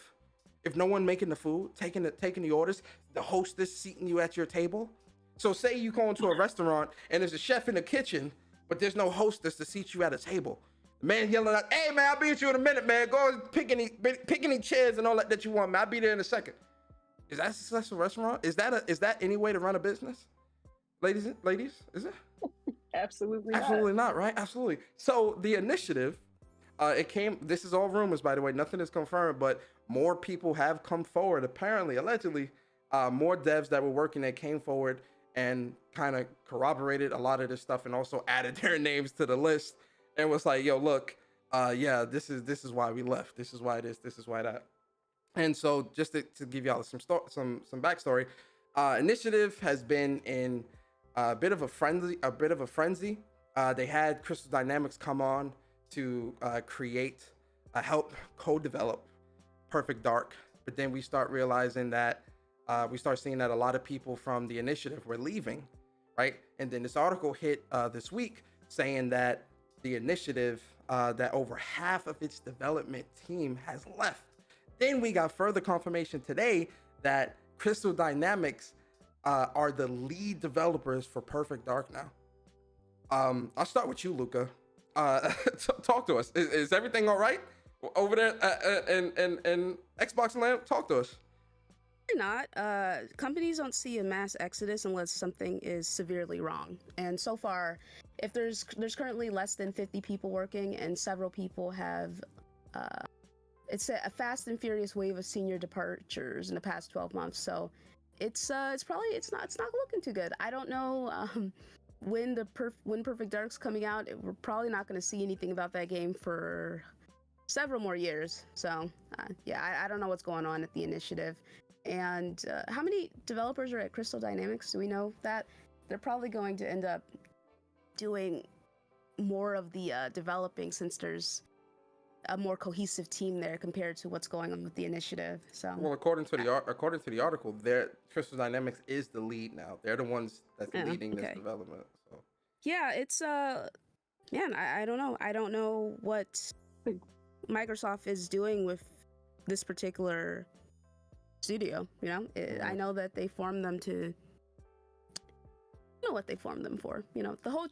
A: If no one making the food, taking the orders, the hostess seating you at your table? So say you go into a restaurant and there's a chef in the kitchen, but there's no hostess to seat you at a table. The man yelling out, "Hey man, I'll be with you in a minute, man. Go and pick any chairs and all that you want, man. I'll be there in a second." Is that a successful restaurant? Is that any way to run a business? Ladies, is it? Absolutely not, right? Absolutely. So the initiative, this is all rumors, by the way, nothing is confirmed, but more people have come forward. Apparently, allegedly, more devs that were working there came forward and kind of corroborated a lot of this stuff and also added their names to the list and was like, yo, look, yeah, this is why we left. This is why this is why that. And so just to give y'all some backstory, initiative has been in a bit of a frenzy. They had Crystal Dynamics come on to help co-develop Perfect Dark, but then we start realizing that we start seeing that a lot of people from the initiative were leaving, right? And then this article hit this week saying that the initiative, that over half of its development team has left. Then we got further confirmation today that Crystal Dynamics are the lead developers for Perfect Dark now. I'll start with you, Luca. Talk to us. Is everything all right over there in Xbox land? Talk to us.
D: Not. Companies don't see a mass exodus unless something is severely wrong. And so far, if there's currently less than 50 people working, and several people have, it's a fast and furious wave of senior departures in the past 12 months. So it's not looking too good. I don't know when Perfect Dark's coming out. We're probably not going to see anything about that game for several more years. So yeah, I don't know what's going on at the initiative. And how many developers are at Crystal Dynamics? Do we know that? They're probably going to end up doing more of the developing, since there's a more cohesive team there compared to what's going on with the initiative. So
A: Well, according to the article, Crystal Dynamics is the lead now. They're the ones that's leading this development. So
D: yeah, it's man, I don't know. I don't know what Microsoft is doing with this particular studio. You know, I know that they formed them to. Know what they formed them for. You know, the whole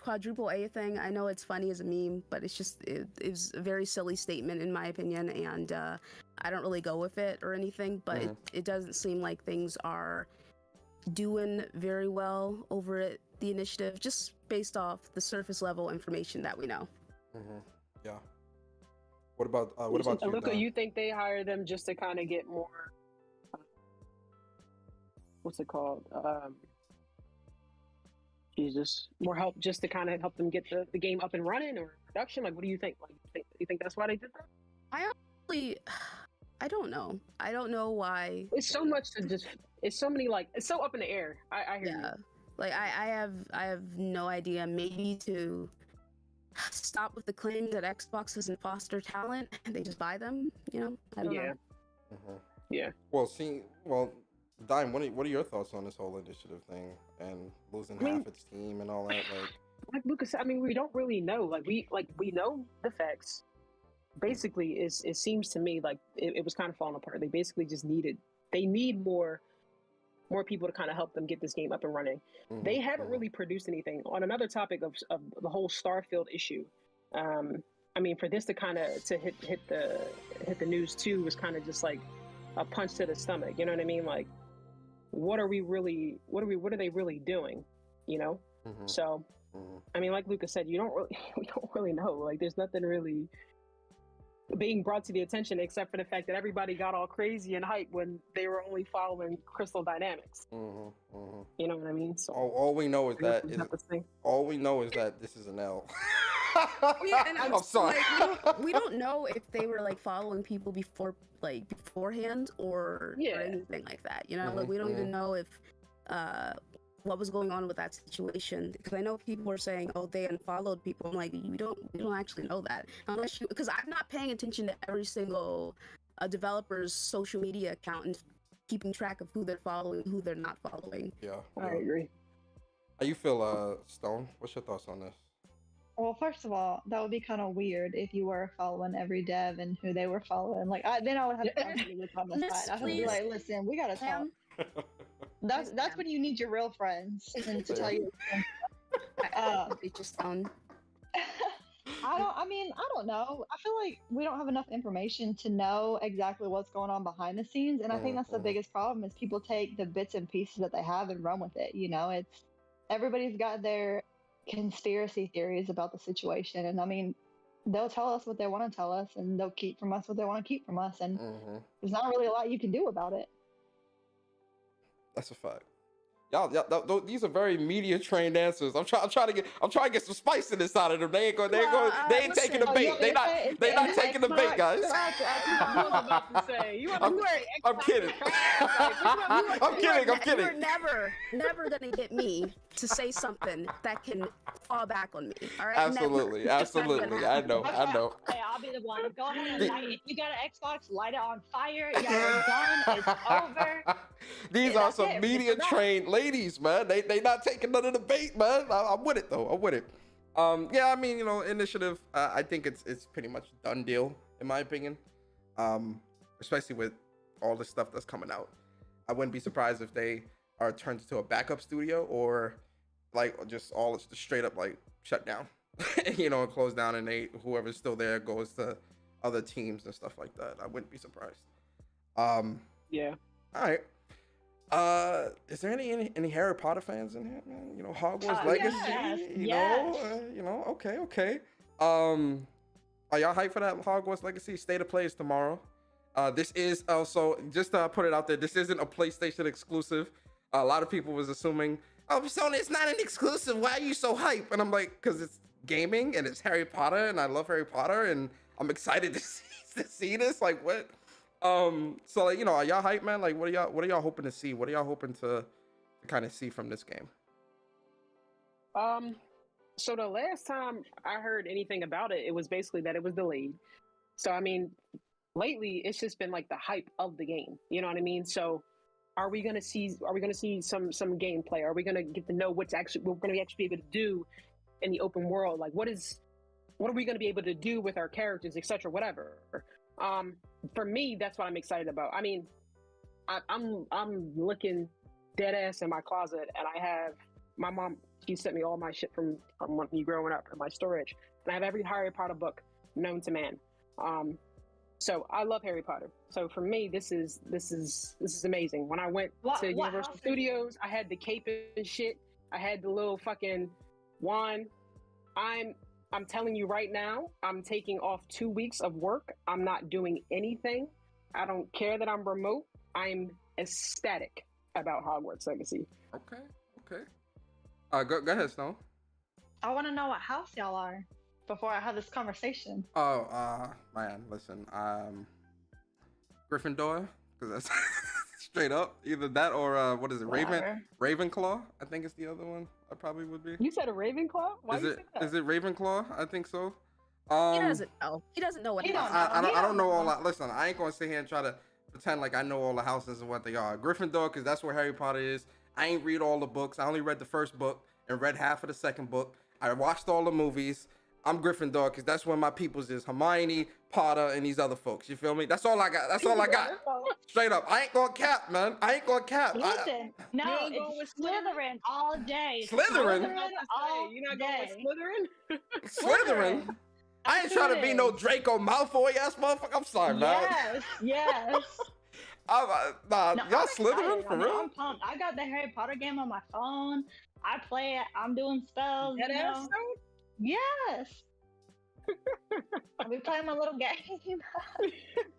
D: quadruple A thing, I know it's funny as a meme, but it's a very silly statement in my opinion, and I don't really go with it or anything, but it doesn't seem like things are doing very well over at the initiative, just based off the surface level information that we know.
A: Yeah. What about you,
B: Luca,
A: Don?
B: you think they hire them just to kind of get more what's it called? More help just to kind of help them get the game up and running or production? Like, what do you think? Like, you think that's why they did that?
D: I don't know. I don't know why.
B: It's so much to just. It's so many it's so up in the air. I hear you.
D: Like I have no idea. Maybe to stop with the claim that Xbox doesn't foster talent, they just buy them. You know, I don't know.
B: Yeah.
A: Well, Dime, what are your thoughts on this whole initiative thing and losing half its team and all that?
B: Like Lucas said, I mean, we don't really know. We know the facts. Basically, it seems to me like it was kind of falling apart. They basically just need more people to kind of help them get this game up and running. They haven't really produced anything. On another topic of the whole Starfield issue, I mean, for this to kind of hit the news too was kind of just like a punch to the stomach. You know what I mean? Like, what are they really doing? You know? So, I mean, like Lucas said, we don't really know. Like, there's nothing really being brought to the attention except for the fact that everybody got all crazy and hype when they were only following Crystal Dynamics. You know what I mean? So
A: all we know is that this is an L.
D: Yeah, and
A: I'm sorry.
D: Like, we don't know if they were like following people beforehand or anything like that. You know, like we don't even know if what was going on with that situation, because I know people were saying, oh, they unfollowed people. I'm like, we don't actually know that unless because I'm not paying attention to every single developer's social media account and keeping track of who they're following, who they're not following.
A: Yeah.
B: I agree.
A: How you feel, Stone? What's your thoughts on this?
C: Well, first of all, that would be kind of weird if you were following every dev and who they were following. Like, then I would have to look on the side. I would be like, listen, we gotta talk. That's when you need your real friends and to tell you.
D: It's just Stone.
C: I don't know. I feel like we don't have enough information to know exactly what's going on behind the scenes, and I think that's the biggest problem is people take the bits and pieces that they have and run with it. You know, it's everybody's got their conspiracy theories about the situation, and I mean, they'll tell us what they want to tell us, and they'll keep from us what they want to keep from us, and there's not really a lot you can do about it.
A: That's a fact. Y'all, these are very media trained answers. I'm trying to get some spice in this out of them. They ain't taking the bait. They not taking the bait, guys. I'm kidding. I'm kidding.
D: You're never gonna get me to say something that can fall back on me. All right.
A: Absolutely. I know.
C: Hey, I'll be the one. Go ahead and light it. If you got an Xbox, light it on fire. You are done. It's over.
A: These are some media trained ladies, man. They not taking none of the bait, man. I'm with it though. I'm with it. Yeah, I mean, you know, initiative. I think it's pretty much done deal in my opinion. Especially with all the stuff that's coming out. I wouldn't be surprised if they are turned into a backup studio or like just all straight up like shut down, you know, and close down, and whoever's still there goes to other teams and stuff like that. I wouldn't be surprised.
B: Yeah.
A: All right. Is there any Harry Potter fans in here, man? You know, Hogwarts Legacy.
C: Yes.
A: You know. Okay. Are y'all hyped for that Hogwarts Legacy? State of Play is tomorrow. This is also, just to put it out there, this isn't a PlayStation exclusive. A lot of people was assuming, oh, Sony, it's not an exclusive. Why are you so hyped? And I'm like, because it's gaming and it's Harry Potter and I love Harry Potter and I'm excited to see this. Like, what? So like, you know, are y'all hyped, man? Like, what are y'all hoping to see? What are y'all hoping to kind of see from this game?
B: So the last time I heard anything about it, it was basically that it was delayed. So I mean, lately it's just been like the hype of the game. You know what I mean? So are we gonna see some gameplay? Are we gonna get to know what we're gonna actually be able to do in the open world? Like what are we gonna be able to do with our characters, etc. Whatever. For me, that's what I'm excited about. I mean, I'm looking dead ass in my closet, and I have my mom. She sent me all my shit from me growing up in my storage, and I have every Harry Potter book known to man. So I love Harry Potter. So for me, this is amazing. When I went to Universal Studios, I had the cape and shit. I had the little fucking wand. I'm telling you right now, I'm taking off 2 weeks of work. I'm not doing anything. I don't care that I'm remote. I'm ecstatic about Hogwarts Legacy.
A: Okay. Go ahead, Stone.
C: I want to know what house y'all are before I have this conversation.
A: Oh, man, listen, Gryffindor, because that's straight up either that or what is it, Ravenclaw? I think it's the other one. I probably would be.
B: You said a Ravenclaw? Why
A: is it Ravenclaw? I think so.
D: He doesn't know. He doesn't know what he does.
A: I don't know all that. Listen, I ain't gonna sit here and try to pretend like I know all the houses and what they are. Gryffindor, because that's where Harry Potter is. I ain't read all the books. I only read the first book and read half of the second book. I watched all the movies. I'm Gryffindor because that's where my peoples is. Hermione, Potter, and these other folks. You feel me? That's all I got. That's all I got. Straight up. I ain't gonna cap, man. I ain't gonna cap.
C: Listen, no, it's Slytherin all day.
A: Slytherin?
B: You're not going with
A: Slytherin? Slytherin? I ain't trying to be no Draco Malfoy ass motherfucker. I'm sorry, man.
C: Yes.
A: Y'all Slytherin for real?
C: I'm pumped. I got the Harry Potter game on my phone. I play it. I'm doing spells. Yes. We playing my little game.
B: She's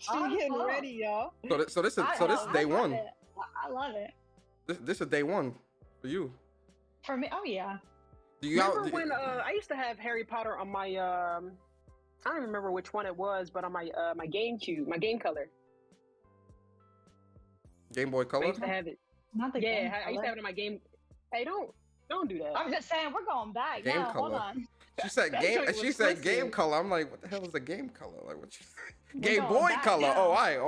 B: getting ready, y'all.
A: So this is day one.
C: I love it.
A: This is day one for you.
C: For me, oh yeah.
B: Remember when I used to have Harry Potter on my I don't remember which one it was, but on my my GameCube, my Game Color.
A: Game Boy Color?
B: I used to have it.
C: Not the
B: Game Color. I used to have it on my game. Hey, don't do that.
C: I'm just saying we're going back.
A: Game
C: now,
A: Color.
C: Hold on.
A: She said game. She said Game Color. I'm like, what the hell is a Game Color? Like, what you say? Game Boy Color.
C: Now.
A: Oh, I.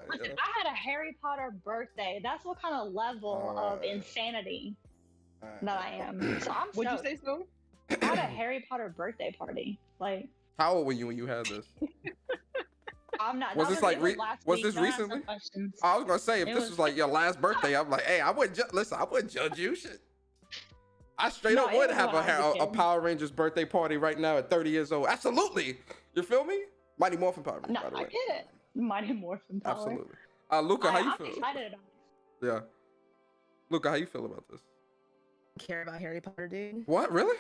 C: Listen, I had a Harry Potter birthday. That's what kind of level of insanity that I am. So I'm.
B: What'd you say, so?
C: I had a Harry Potter birthday party. Like.
A: How old were you when you had this?
C: I'm not.
A: Was this like was this recently? I was gonna say if this was like your last birthday, I'm like, hey, I wouldn't listen. I wouldn't judge you. Shit. I straight up would have a Power Rangers birthday party right now at 30 years old. Absolutely. You feel me? Mighty Morphin Power Rangers.
C: No, by the way. I get it. Mighty Morphin Power.
A: Absolutely. Luca, how you feel?
C: I'm excited about
A: it. Yeah. Luca, how you feel about this?
D: Care about Harry Potter, dude.
A: What? Really?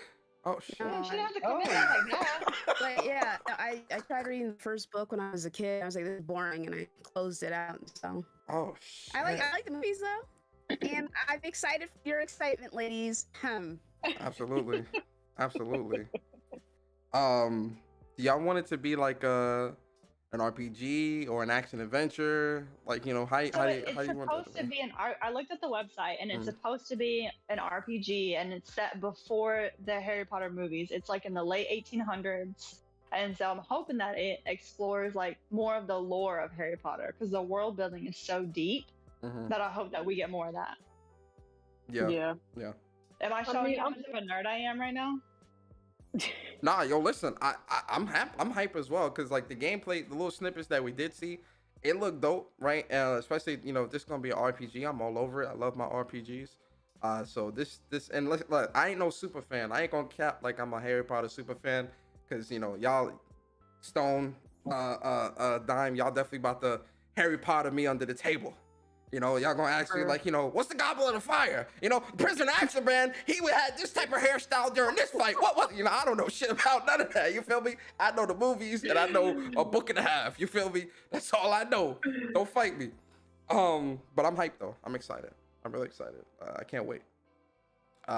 A: Oh shit.
C: You shouldn't have to come in like that.
D: But yeah, I tried reading the first book when I was a kid. I was like, this is boring, and I closed it out. So.
A: Oh shit.
D: I like the movies though, and I'm excited for your excitement, ladies.
A: Absolutely. Y'all want it to be like an RPG or an action adventure? Like, you know, how you want that?
C: It's supposed to be I looked at the website, and it's supposed to be an RPG, and it's set before the Harry Potter movies. It's like in the late 1800s, and so I'm hoping that it explores like more of the lore of Harry Potter, because the world building is so deep that I hope that we get more of that.
A: Yeah.
C: Am I showing you how much of a nerd I am right now?
A: Nah, yo, listen, I'm hype as well, because like the gameplay, the little snippets that we did see, it looked dope, right? Especially, you know, if this is gonna be an RPG, I'm all over it. I love my RPGs. So this and look, I ain't no super fan. I ain't gonna cap like I'm a Harry Potter super fan, because you know y'all Stone, Dime, y'all definitely about to Harry Potter me under the table. You know, y'all gonna ask me like, you know, what's the Goblet of Fire? You know, Prisoner Azkaban, he had this type of hairstyle during this fight. What? You know, I don't know shit about none of that. You feel me? I know the movies and I know a book and a half. You feel me? That's all I know. Don't fight me. But I'm hyped though. I'm excited. I'm really excited. I can't wait.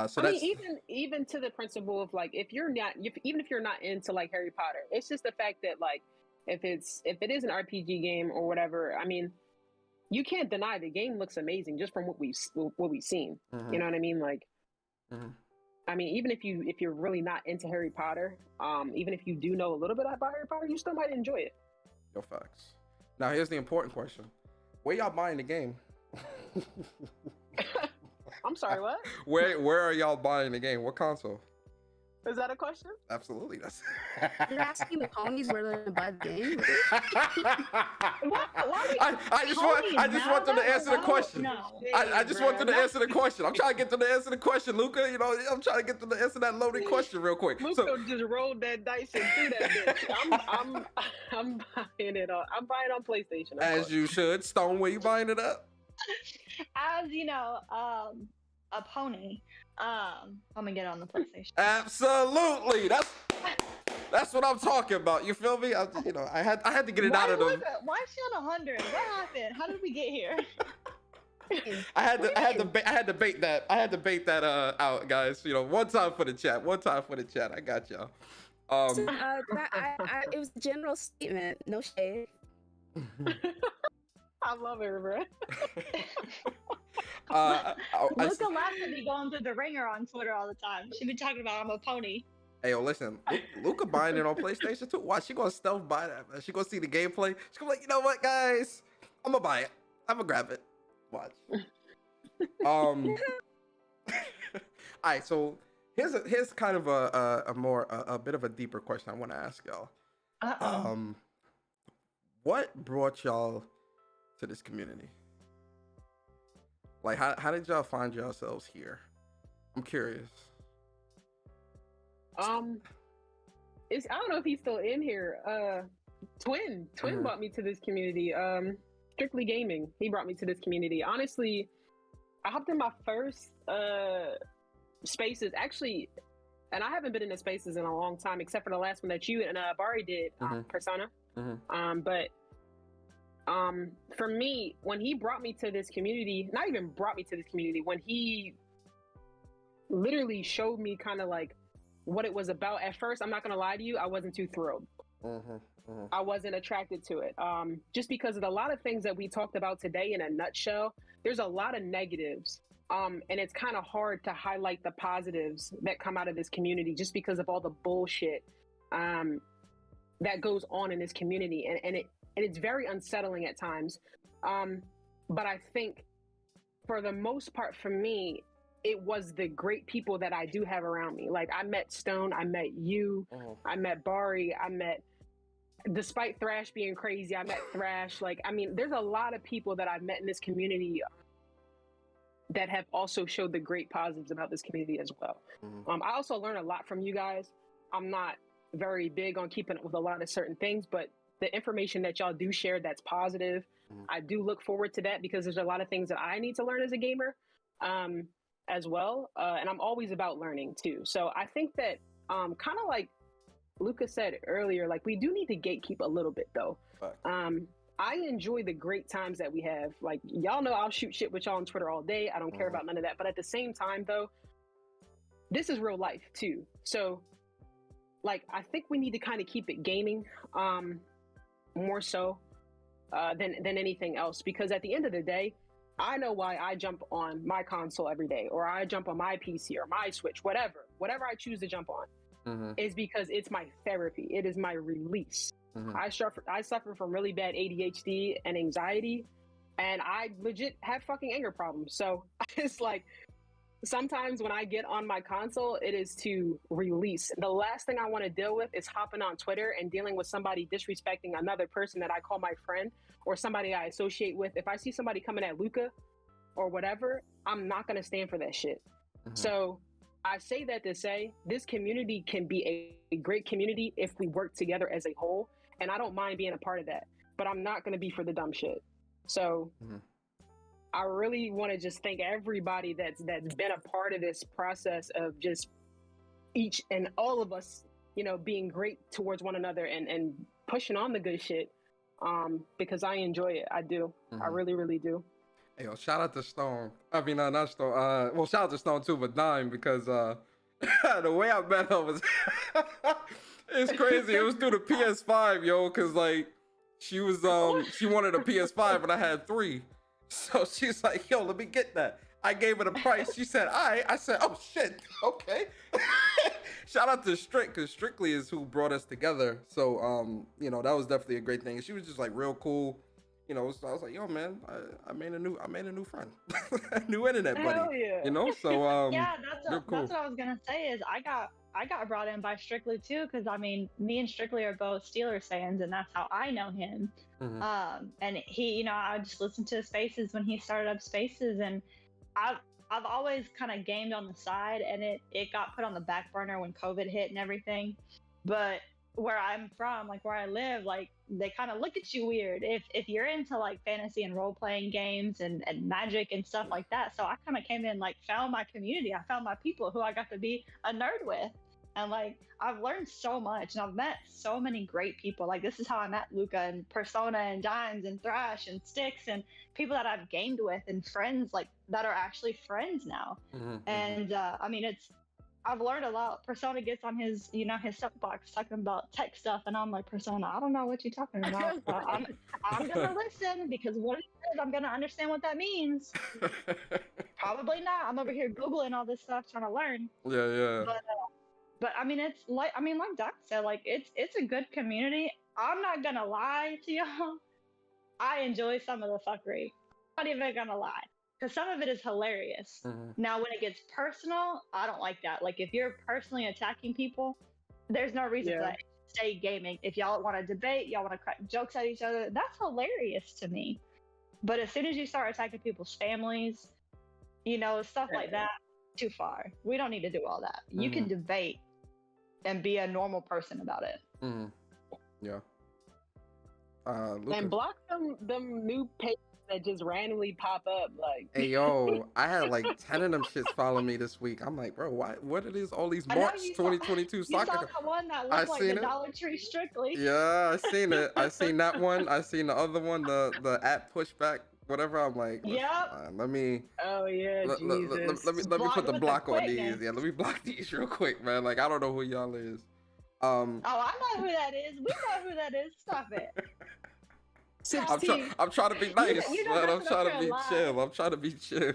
A: So
B: I mean, even to the principle of like, even if you're not into like Harry Potter, it's just the fact that like, if it is an RPG game or whatever, I mean, you can't deny the game looks amazing just from what we've seen. You know what I mean? Like, I mean, even if you're really not into Harry Potter, even if you do know a little bit about Harry Potter, you still might enjoy it.
A: No facts. Now here's the important question: where y'all buying the game?
B: I'm sorry, what?
A: Where are y'all buying the game? What console?
B: Is that a question?
A: Absolutely. That's.
D: You're asking the ponies where they're gonna buy the game?
A: I just want them to answer the question.
C: No.
A: I just want them to answer the question. I'm trying to get them to answer the question, Luca. You know, I'm trying to get them to answer that loaded question real quick.
B: Luca just rolled that dice and threw that bitch. I'm buying it on. I'm buying on PlayStation.
A: As you should. Stone, where you buying it up?
C: As you know, a pony. I'm gonna get on the PlayStation.
A: Absolutely. That's what I'm talking about. You feel me? I had to get it out of them.
C: Why is she on 100? What happened? How did we get here?
A: I had to bait that out, guys. You know, one time for the chat. I got y'all.
D: It was a general statement. No shade.
B: I love her, bro.
C: Luca laughs at me going through the ringer on Twitter all the time. She be talking about I'm a pony.
A: Hey, yo, listen, Luca buying it on PlayStation too. Watch, she gonna stealth buy that, man. She gonna see the gameplay. She gonna be like, you know what, guys? I'm gonna buy it. I'm gonna grab it. Watch. All right, so here's kind of a bit of a deeper question I want to ask y'all. What brought y'all to this community? Like, how did y'all find yourselves here? I'm curious.
B: I don't know if he's still in here. Twin brought me to this community. Strictly Gaming. He brought me to this community. Honestly, I hopped in my first spaces actually, and I haven't been in the spaces in a long time, except for the last one that you and Bari did, Persona. But for me, when he brought me to this community, not even brought me to this community, when he literally showed me kind of like what it was about, at first, I'm not gonna lie to you, I wasn't too thrilled. I wasn't attracted to it, just because of a lot of things that we talked about today. In a nutshell, there's a lot of negatives, and it's kind of hard to highlight the positives that come out of this community, just because of all the bullshit that goes on in this community, and it's very unsettling at times. But I think for the most part, for me, it was the great people that I do have around me. Like, I met Stone, I met you, I met Bari, despite Thrash being crazy, I met Thrash. Like, I mean, there's a lot of people that I've met in this community that have also showed the great positives about this community as well. I also learned a lot from you guys. I'm not very big on keeping up with a lot of certain things, but the information that y'all do share that's positive, I do look forward to that, because there's a lot of things that I need to learn as a gamer as well. And I'm always about learning too. So I think that kind of like Luca said earlier, like, we do need to gatekeep a little bit though. I enjoy the great times that we have. Like, y'all know I'll shoot shit with y'all on Twitter all day. I don't care about none of that. But at the same time though, this is real life too. So like, I think we need to kind of keep it gaming more so than anything else, because at the end of the day, I know why I jump on my console every day, or I jump on my PC or my Switch, whatever I choose to jump on, is because it's my therapy. It is my release. I suffer from really bad ADHD and anxiety, and I legit have fucking anger problems. So it's like, sometimes when I get on my console, it is to release. The last thing I want to deal with is hopping on Twitter and dealing with somebody disrespecting another person that I call my friend, or somebody I associate with. If I see somebody coming at Luca or whatever, I'm not going to stand for that shit. So I say that to say, this community can be a great community if we work together as a whole. And I don't mind being a part of that, but I'm not going to be for the dumb shit. So I really want to just thank everybody that's been a part of this process of just each and all of us, you know, being great towards one another and pushing on the good shit, because I enjoy it. I do. I really, really do.
A: Hey, yo, shout out to Stone. I mean, not Stone. Well, shout out to Stone too, but Dime, because the way I met her was it's crazy. It was through the PS5, yo, because like she was she wanted a PS5 and I had 3. So she's like, yo, let me get that. I gave her the price. She said, all right. I said, oh shit, okay. shout out to Strick, because Strictly is who brought us together. So you know, that was definitely a great thing. And she was just like real cool. You know, so I was like, yo, man, I made a new friend, a new internet buddy.
B: Hell yeah.
A: You know, so
C: Yeah,
A: real cool.
C: that's what I was gonna say. Is I got brought in by Strictly too, because I mean, me and Strictly are both Steelers fans, and that's how I know him. And he, you know, I just listened to his Spaces when he started up Spaces, and I've always kind of gamed on the side, and it got put on the back burner when COVID hit and everything. But where I'm from, like where I live, like they kind of look at you weird if you're into like fantasy and role playing games and magic and stuff like that. So I kind of came in, like found my community, I found my people who I got to be a nerd with, and like I've learned so much, and I've met so many great people. Like this is how I met Luca and Persona and Dimes and Thrash and Styx and people that I've gamed with, and friends like that are actually friends now. And I mean, I've learned a lot. Persona gets on his, you know, his soapbox talking about tech stuff, and I'm like, Persona, I don't know what you're talking about. I'm gonna listen, because what it is, I'm gonna understand what that means. Probably not. I'm over here Googling all this stuff trying to learn.
A: Yeah.
C: But I mean, it's like, I mean, like Doc said, like it's a good community. I'm not gonna lie to y'all. I enjoy some of the fuckery. I'm not even gonna lie, because some of it is hilarious. Now, when it gets personal, I don't like that. Like if you're personally attacking people, there's no reason to stay gaming. If y'all want to debate, y'all want to crack jokes at each other, that's hilarious to me. But as soon as you start attacking people's families, you know, stuff like that, too far. We don't need to do all that. You can debate and be a normal person about it.
A: Yeah.
B: And block them new pages that just randomly pop up. Like,
A: hey yo, I had like 10 of them shits follow me this week. I'm like, bro, what it is? All these March 2022 soccer.
C: You saw that one that looked like the Dollar Tree Strictly.
A: Yeah, I seen it. I seen that one. I seen the other one, the at pushback, whatever. I'm like, let me.
B: Oh yeah, Jesus.
A: Let me put the block on these. Yeah, let me block these real quick, man. Like I don't know who y'all is.
C: Oh, I know who that is. We know who that is. Stop it.
A: I'm trying to be nice, man. I'm trying to be chill. I'm trying to be chill.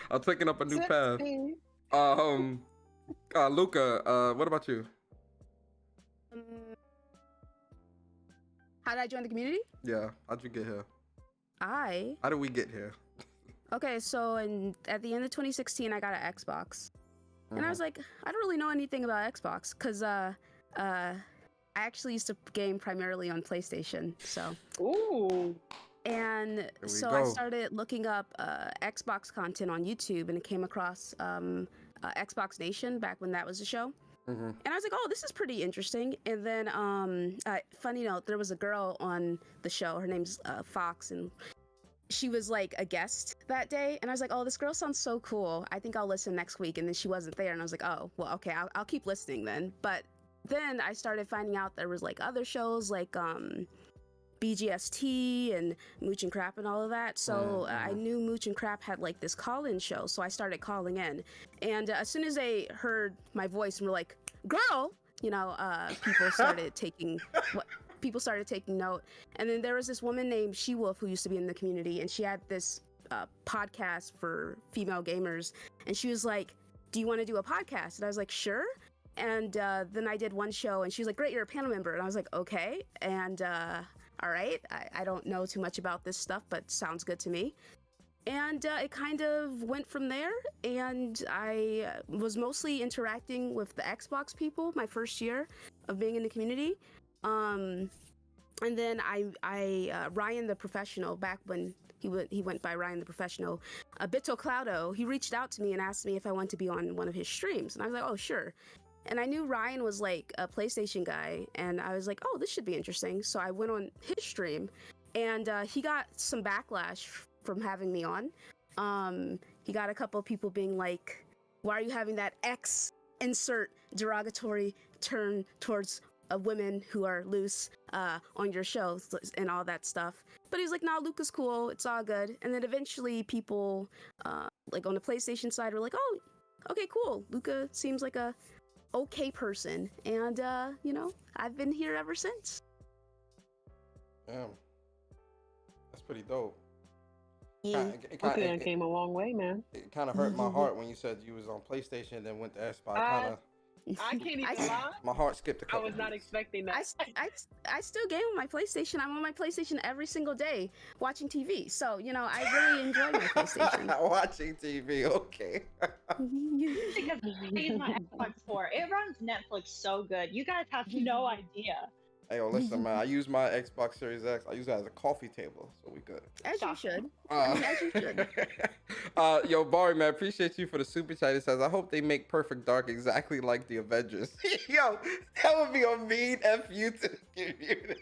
A: I'm taking up a new path. Luca, what about you?
D: How did I join the community?
A: Yeah, how'd you get here?
D: How
A: did we get here?
D: Okay, so at the end of 2016, I got an Xbox. And I was like, I don't really know anything about Xbox, because I actually used to game primarily on PlayStation, so.
B: Ooh.
D: And so I started looking up Xbox content on YouTube, and it came across Xbox Nation back when that was a show. And I was like, oh, this is pretty interesting. And then, funny note, there was a girl on the show. Her name's Fox, and she was like a guest that day. And I was like, oh, this girl sounds so cool. I think I'll listen next week. And then she wasn't there, and I was like, oh, well, okay, I'll keep listening then. But then I started finding out there was like other shows like BGST and Mooch and Crap and all of that. So I knew Mooch and Crap had like this call-in show, so I started calling in. And as soon as they heard my voice and were like, "Girl," you know, people started taking note. And then there was this woman named She-Wolf who used to be in the community, and she had this podcast for female gamers, and she was like, "Do you want to do a podcast?" And I was like, "Sure." And then I did one show, and she was like, "Great, you're a panel member." And I was like, "Okay." And all right, I don't know too much about this stuff, but sounds good to me. And it kind of went from there, and I was mostly interacting with the Xbox people my first year of being in the community. And then I Ryan the Professional, back when he went by Ryan the Professional, Bito Cloudo, he reached out to me and asked me if I wanted to be on one of his streams. And I was like, oh, sure. And I knew Ryan was like a PlayStation guy, and I was like, oh, this should be interesting. So I went on his stream, and he got some backlash from having me on. He got a couple of people being like, why are you having that X insert derogatory turn towards women who are loose on your show and all that stuff. But he's like, nah, Luca's cool, it's all good. And then eventually people like on the PlayStation side were like, oh, okay, cool, Luca seems like a okay person, and you know, I've been here ever since.
A: Damn, that's pretty dope.
D: Yeah,
B: it came a long way, man.
A: It kind of hurt my heart when you said you was on PlayStation and then went to Xbox.
B: I can't even
D: I-
B: lie.
A: My heart skipped a
B: I
A: couple.
B: was not
A: beats.
B: expecting that.
D: I still game on my PlayStation. I'm on my PlayStation every single day watching TV. So, I really enjoy my PlayStation.
A: Watching TV, okay.
C: Because I use my Xbox for it runs Netflix so good. You guys have no idea.
A: Hey, yo, listen, man. I use my Xbox Series X. I use it as a coffee table, so we good.
D: As you
C: Stop.
D: should.
A: Uh,
D: As you should.
A: Yo, Barry, man, appreciate you for the super chat. It says, I hope they make Perfect Dark exactly like the Avengers. Yo, that would be a mean FU to the community.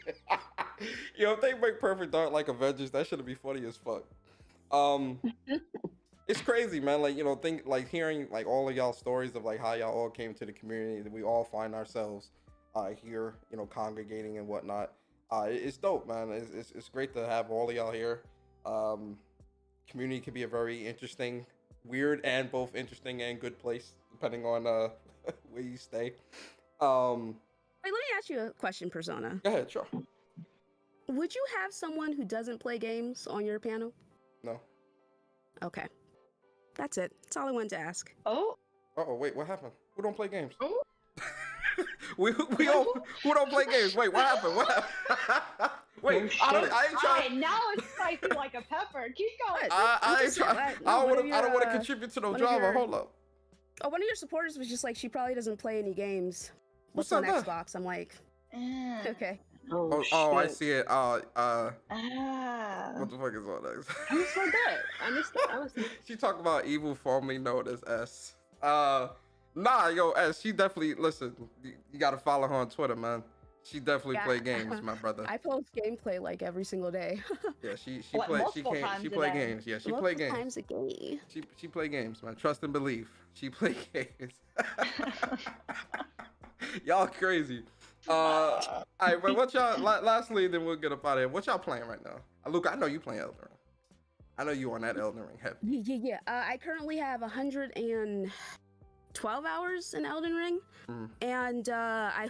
A: Yo, if they make Perfect Dark like Avengers, that should be funny as fuck. It's crazy, man. Like, hearing like all of y'all stories of like how y'all all came to the community, that we all find ourselves here, congregating and whatnot. It's dope, man. It's great to have all of y'all here. Community can be a very interesting, weird, and both interesting and good place, depending on where you stay.
D: Wait, let me ask you a question, Persona.
A: Go ahead, sure.
D: Would you have someone who doesn't play games on your panel?
A: No.
D: Okay. That's it. That's all I wanted to ask.
C: Oh,
A: Uh-oh, wait, what happened? Who don't play games?
B: Oh.
A: we all, who don't play games? Wait, what happened? What happened? Wait, I ain't
C: all
A: trying.
C: right, now it's spicy like a pepper. Keep going.
A: I ain't trying. I don't want to contribute to no
D: one of
A: drama.
D: your-
A: Hold up.
D: Oh, one of your supporters was just like, she probably doesn't play any games.
A: What's
D: on
A: up,
D: Xbox? I'm like, okay.
B: Oh,
A: I
B: shit.
A: see it.
C: Ah.
A: What the fuck is all that?
B: You said that. I missed it. I was.
A: She talked about evil, formerly known as S. Nah, yo, S. She definitely listen. You gotta follow her on Twitter, man. She definitely
D: Yeah.
A: play games, my brother.
D: I post gameplay like every single day.
A: Yeah, she
C: Like,
A: play. She
C: multiple
A: can't.
C: times
A: She
C: a
A: play
C: day.
A: games. Yeah, she play
D: Multiple
A: games.
D: times a day.
A: She play games, man. Trust and believe. She play games. Y'all crazy. All right, but what y'all? Lastly, then we'll get up out of here. What y'all playing right now? Luke, I know you playing Elden Ring. I know you on that Elden Ring heavy.
D: Yeah. I currently have 112 hours in Elden Ring, and I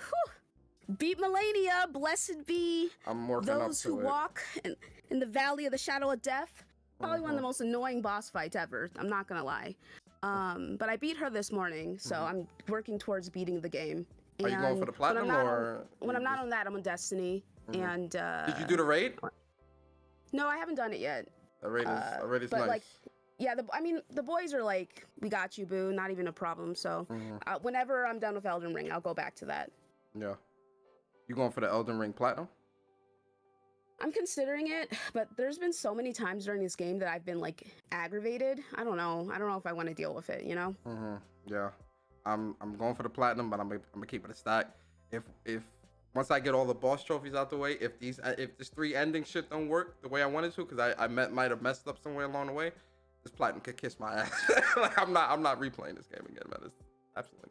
D: beat Melania. Blessed be
A: I'm working up
D: those
A: to
D: who
A: it.
D: walk in the Valley of the Shadow of Death. Probably one of the most annoying boss fights ever. I'm not gonna lie. But I beat her this morning, so I'm working towards beating the game.
A: Are you going for the platinum or?
D: When I'm not on that, I'm on Destiny. And
A: Did you do the raid?
D: no, I haven't done it yet.
A: The raid is
D: but
A: nice.
D: like, yeah, the boys are like, we got you, boo, not even a problem. So whenever I'm done with Elden Ring, I'll go back to that.
A: Yeah. You going for the Elden Ring platinum?
D: I'm considering it, but there's been so many times during this game that I've been like aggravated. I don't know if I want to deal with it,
A: Yeah. I'm going for the platinum, but I'm gonna keep it a stack. If once I get all the boss trophies out the way, if this 3 ending shit don't work the way I wanted to, because I might have messed up somewhere along the way, this platinum could kiss my ass. Like, I'm not replaying this game again, man. It's absolutely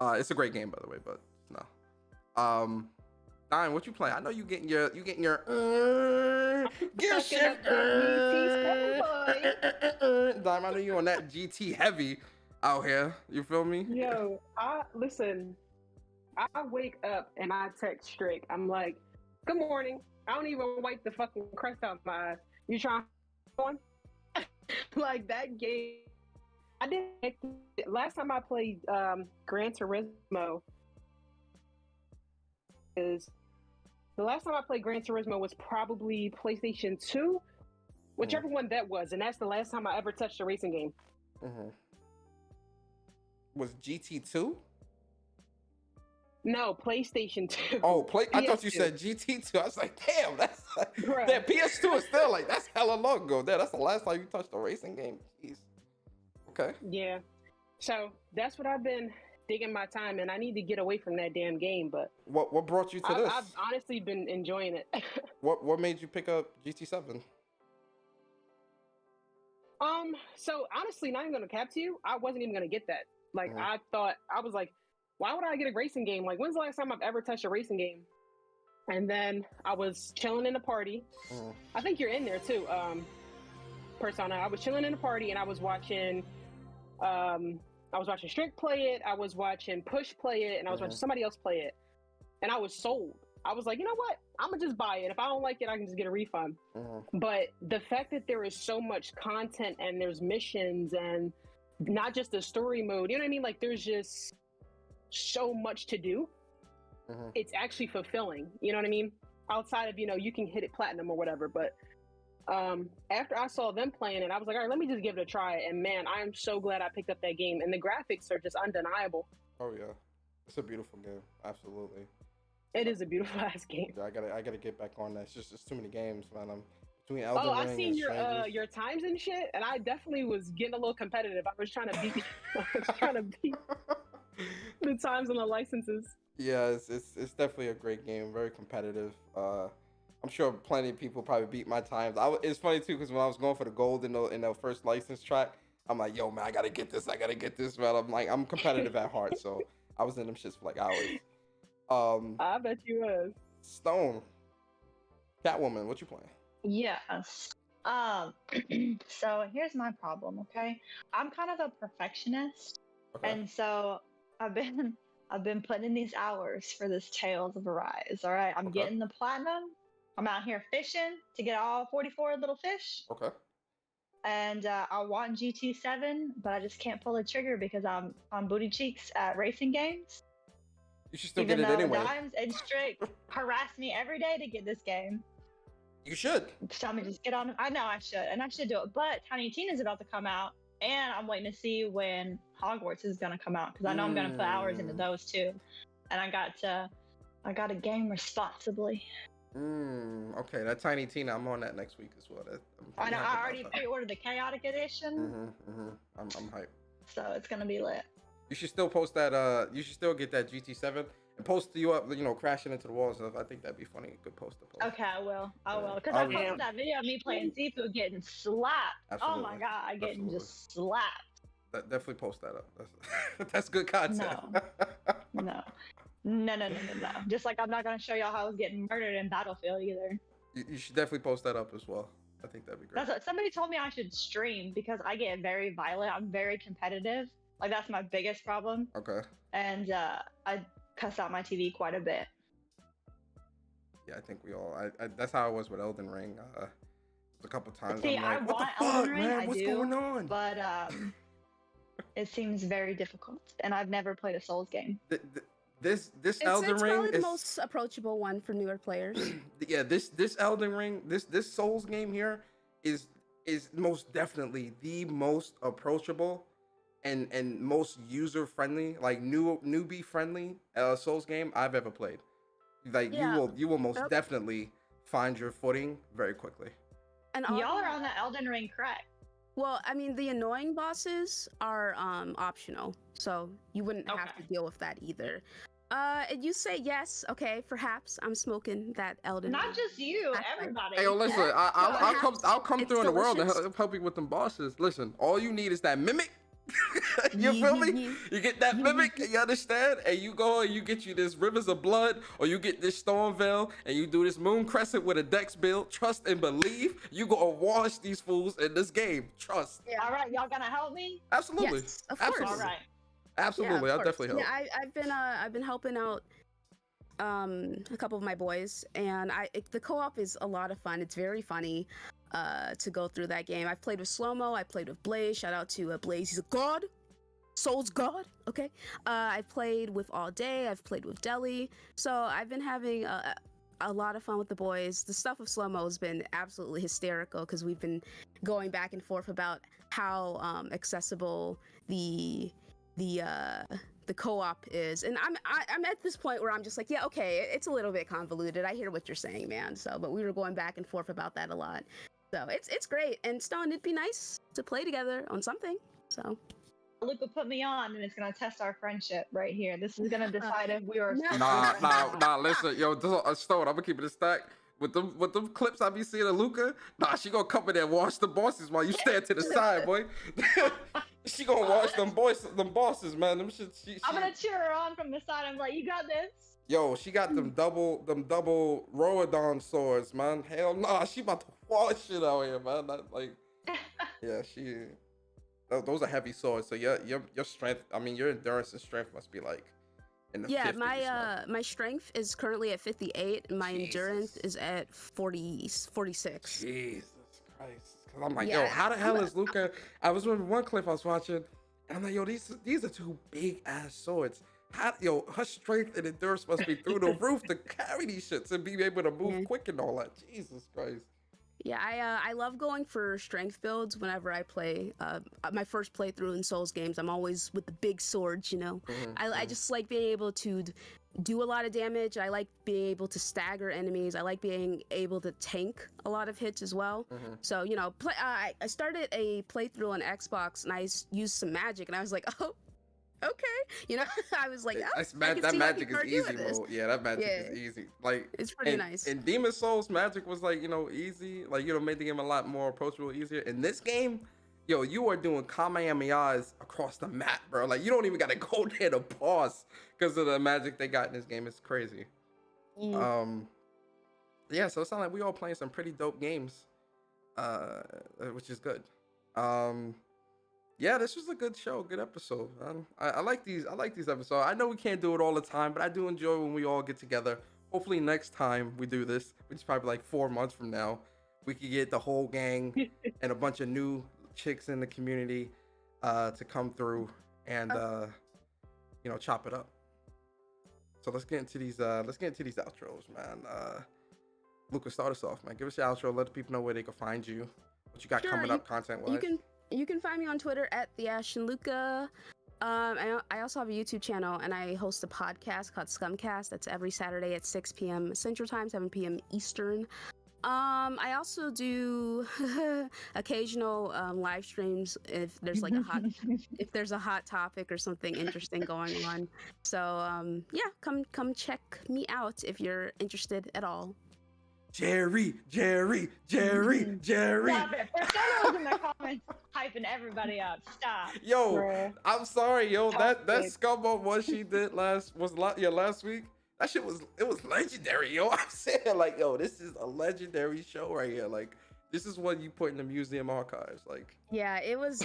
A: not. It's a great game, by the way, but no. Nine, what you playing? I know you getting your gear shift. Dime, I know you on that GT heavy out here. You feel me?
B: Yo, listen. I wake up and I text Strick. I'm like, "Good morning." I don't even wipe the fucking crust out my eyes. You trying on? Like that game. I did last time I played Gran Turismo. The last time I played Gran Turismo was probably PlayStation 2, whichever one that was, and that's the last time I ever touched a racing game.
A: Was GT2?
B: No, PlayStation 2.
A: Oh, I thought you
B: PS2.
A: said GT2. I was like, damn, that's
B: Bruh.
A: that PS2 is still like that's hella long ago. That's the last time you touched a racing game. Jeez. Okay.
B: Yeah. So that's what I've been digging my time, and I need to get away from that damn game. But
A: What brought you to this?
B: I've honestly been enjoying it.
A: What made you pick up GT7?
B: So honestly, not even gonna cap to you, I wasn't even gonna get that. Like I thought, I was like, why would I get a racing game? Like, when's the last time I've ever touched a racing game? And then I was chilling in a party. I think you're in there too, Persona. I was chilling in a party and I was watching Strick play it, I was watching Push play it, and I was watching somebody else play it. And I was sold. I was like, you know what? I'm gonna just buy it. If I don't like it, I can just get a refund. But the fact that there is so much content and there's missions and not just the story mode, you know what I mean? Like there's just so much to do, it's actually fulfilling. You know what I mean? Outside of, you can hit it platinum or whatever. But after I saw them playing it, I was like, all right, let me just give it a try. And man, I am so glad I picked up that game. And the graphics are just undeniable.
A: Oh yeah, it's a beautiful game. Absolutely.
B: It is a beautiful ass game.
A: Yeah, I gotta get back on that. It's too many games, man. I'm between Elden Ring
B: I seen
A: and
B: your times and shit, and I definitely was getting a little competitive. I was trying to beat the times and the licenses.
A: Yeah, it's definitely a great game. Very competitive. I'm sure plenty of people probably beat my times. It's funny too because when I was going for the gold in the first license track, I'm like, yo man, I gotta get this, man. I'm competitive at heart, so I was in them shits for like hours.
B: I bet you was.
A: Stone, Catwoman, what you playing?
C: Yes. So here's my problem, okay? I'm kind of a perfectionist, and so I've been putting in these hours for this Tales of Arise. All right, I'm getting the platinum. I'm out here fishing to get all 44 little fish.
A: Okay.
C: And I want GT7, but I just can't pull the trigger because I'm on booty cheeks at racing games.
A: You should still get it anyway.
C: Dimes and Strick harass me every day to get this game.
A: You should.
C: Tell me just get on it. I know I should, and I should do it. But Tiny Tina's about to come out, and I'm waiting to see when Hogwarts is gonna come out because I know I'm gonna put hours into those too. And I got to game responsibly.
A: Okay, that Tiny Tina, I'm on that next week as well.
C: I know. I already pre-ordered the Chaotic Edition.
A: I'm hyped.
C: So it's gonna be lit.
A: You should still post that. You should still get that GT7 and post you up, crashing into the walls and stuff. I think that'd be funny. Good post to post.
C: Okay, I will. Because I posted that video of me playing Seafood getting slapped.
A: Absolutely.
C: Oh my god, getting just slapped.
A: Definitely post that up. That's good content.
C: No. Just like I'm not gonna show y'all how I was getting murdered in Battlefield either.
A: You should definitely post that up as well. I think that'd be great.
C: That's what somebody told me I should stream because I get very violent. I'm very competitive. Like that's my biggest problem.
A: Okay.
C: And I cuss out my TV quite a bit.
A: Yeah, I think we all. That's how I was with Elden Ring. A couple times.
C: See,
A: I'm like,
C: I
A: what
C: want
A: the fuck,
C: Elden Ring,
A: man? What's going on?
C: But it seems very difficult, and I've never played a Souls game.
A: This Elden Ring
D: probably
A: is
D: the most approachable one for newer players.
A: Yeah, this Elden Ring, this Souls game here is most definitely the most approachable and most user friendly, like newbie friendly Souls game I've ever played. Like you will most definitely find your footing very quickly.
D: And
C: y'all are on the Elden Ring crack.
D: Well, I mean, the annoying bosses are optional, so you wouldn't have to deal with that either. And you say yes, okay, perhaps I'm smoking that Elden Ring.
C: Not just you, everybody.
A: Hey, listen, I'll come through in the world and help you with them bosses. Listen, all you need is that mimic. You feel me? You get that mimic, you understand? And you go and you get you this Rivers of Blood, or you get this Stormveil, and you do this Moon Crescent with a dex build. Trust and believe, you gonna wash these fools in this game. Trust.
C: Yeah. All right, y'all gonna help me?
A: Absolutely.
D: Yes, of course.
A: Absolutely.
C: All right.
A: Absolutely, I'll definitely help.
D: Yeah, I've been helping out a couple of my boys, and the co-op is a lot of fun. It's very funny to go through that game. I've played with Slow-Mo, I played with Blaze. Shout out to Blaze, he's a god. Soul's god. Okay. I've played with All Day, I've played with Deli. So I've been having a lot of fun with the boys. The stuff with Slow-Mo has been absolutely hysterical because we've been going back and forth about how accessible the co-op is, and I'm at this point where I'm just like, yeah, okay, it's a little bit convoluted. I hear what you're saying, man. So, but we were going back and forth about that a lot. So it's great. And Stone, it'd be nice to play together on something. So
C: Luca put me on, and it's gonna test our friendship right here. This is gonna decide if we are.
A: Nah. Listen, yo, Stone, I'm gonna keep it a stack. With them clips I be seeing of Luca, she gonna come in there and wash the bosses while you stand to the side, boy. She gonna wash them bosses, man. Them shit.
C: I'm gonna cheer her on from the side. I'm like, you got this.
A: Yo, she got them double Roadon swords, man. Hell nah, she about to wash shit out here, man. Yeah, those are heavy swords. So your strength, I mean, your endurance and strength must be like.
D: Yeah, my strength is currently at 58, and my endurance is at 46.
A: Jesus Christ. Cause I'm like, yo, how the hell is Luca? I was remember one clip I was watching, and I'm like, yo, these are two big ass swords. her strength and endurance must be through the roof to carry these shits and be able to move quick and all that. Jesus Christ.
D: Yeah, I love going for strength builds whenever I play. My first playthrough in Souls games, I'm always with the big swords, you know. I just like being able to do a lot of damage. I like being able to stagger enemies. I like being able to tank a lot of hits as well. So, you know, I started a playthrough on Xbox and I used some magic and I was like, oh, okay. You know, I was like, oh,
A: that magic is easy mode. Yeah, that magic is easy. Like,
D: it's pretty nice.
A: In Demon Souls, magic was like, you know, easy. Like, you know, made the game a lot more approachable, easier. In this game, yo, you are doing Kamehamehas across the map, bro. Like, you don't even gotta go there to pause because of the magic they got in this game. It's crazy. Yeah, so it sounds like we all playing some pretty dope games, which is good. Yeah, this was a good show, good episode. I like these episodes. I know we can't do it all the time, but I do enjoy when we all get together. Hopefully next time we do this, which is probably like 4 months from now, we could get the whole gang and a bunch of new chicks in the community to come through and you know, chop it up. So let's get into these outros, man. Luca, start us off, man. Give us your outro. Let the people know where they can find you, what you got coming up content-wise.
D: You can find me on Twitter at @TheAshtonLuca. I also have a YouTube channel and I host a podcast called Scumcast. That's every Saturday at 6 p.m. Central Time, 7 p.m. Eastern. I also do occasional live streams if there's like a hot topic or something interesting going on. So yeah, come check me out if you're interested at all.
A: Jerry.
C: Stop it. Persona was in the comments hyping everybody up. Stop.
A: Yo, I'm sorry, yo. That scum on what she did last week. That shit was legendary, yo. I'm saying, like, yo, this is a legendary show right here. Like, this is what you put in the museum archives. Like,
D: yeah, it was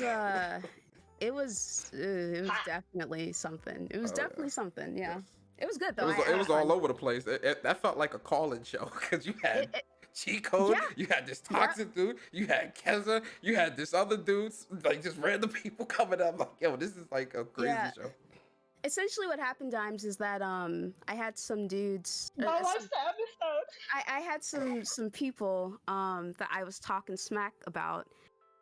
D: definitely something. It was definitely something. Yeah. Yes. It was good though.
A: It was all over the place. That felt like a call-in show because you had cheat code, you had this toxic dude, you had Keza, you had this other dudes, like just random people coming up. Like, yo, this is like a crazy show.
D: Essentially, what happened, Dimes, is that I had some dudes.
C: I watched the episode.
D: I had some people that I was talking smack about.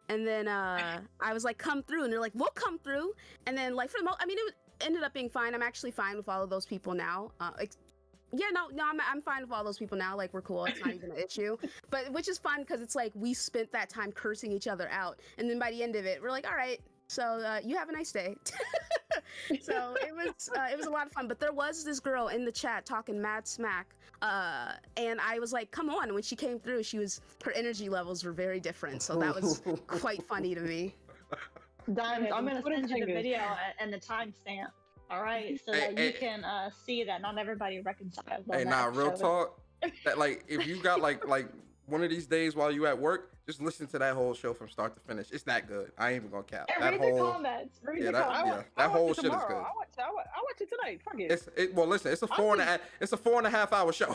D: And then I was like, come through, and they're like, we'll come through. And then like for the most, I mean, it ended up being fine. I'm actually fine with all of those people now. I'm fine with all those people now. Like, we're cool. It's not even an issue. But which is fun because it's like we spent that time cursing each other out, and then by the end of it, we're like, all right, so you have a nice day. So it was a lot of fun. But there was this girl in the chat talking mad smack, and I was like, come on. And when she came through, her energy levels were very different. So that was quite funny to me.
C: Diamond, I'm gonna send you the video and the timestamp. All right, so that you can see that not everybody reconciles.
A: Hey, real talk. That, like, if you got like one of these days while you at work, just listen to that whole show from start to finish. It's that good. I ain't even gonna cap.
C: Read the comments.
A: That whole shit is good.
B: I watch it tonight. Fuck it.
A: Well, listen, it's a 4.5 hour show.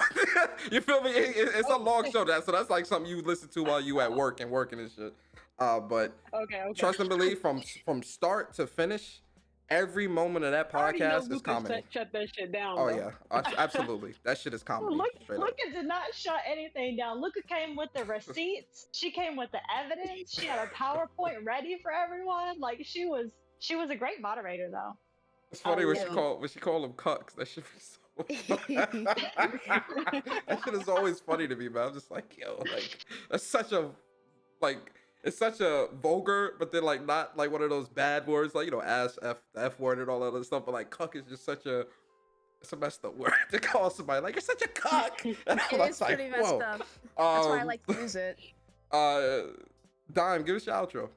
A: You feel me? It's a long show. So that's like something you listen to while you at work and working and shit. But trust and believe, from start to finish, every moment of that podcast is comedy.
B: Shut that shit down.
A: Oh yeah, absolutely. That shit is comedy.
C: Luca did not shut anything down. Luca came with the receipts. She came with the evidence. She had a PowerPoint ready for everyone. Like, she was a great moderator, though.
A: It's funny when she called them cucks. That should be so funny. That shit is always funny to me, man. I'm just like, yo, like, that's such a, like, it's such a vulgar, but then like not like one of those bad words, like, you know, ass, the F word and all that other stuff. But like, cuck is just it's a messed up word to call somebody. Like, you're such a cuck. And
D: it is like, pretty messed up. That's why I like to use it.
A: Dime, give us your outro.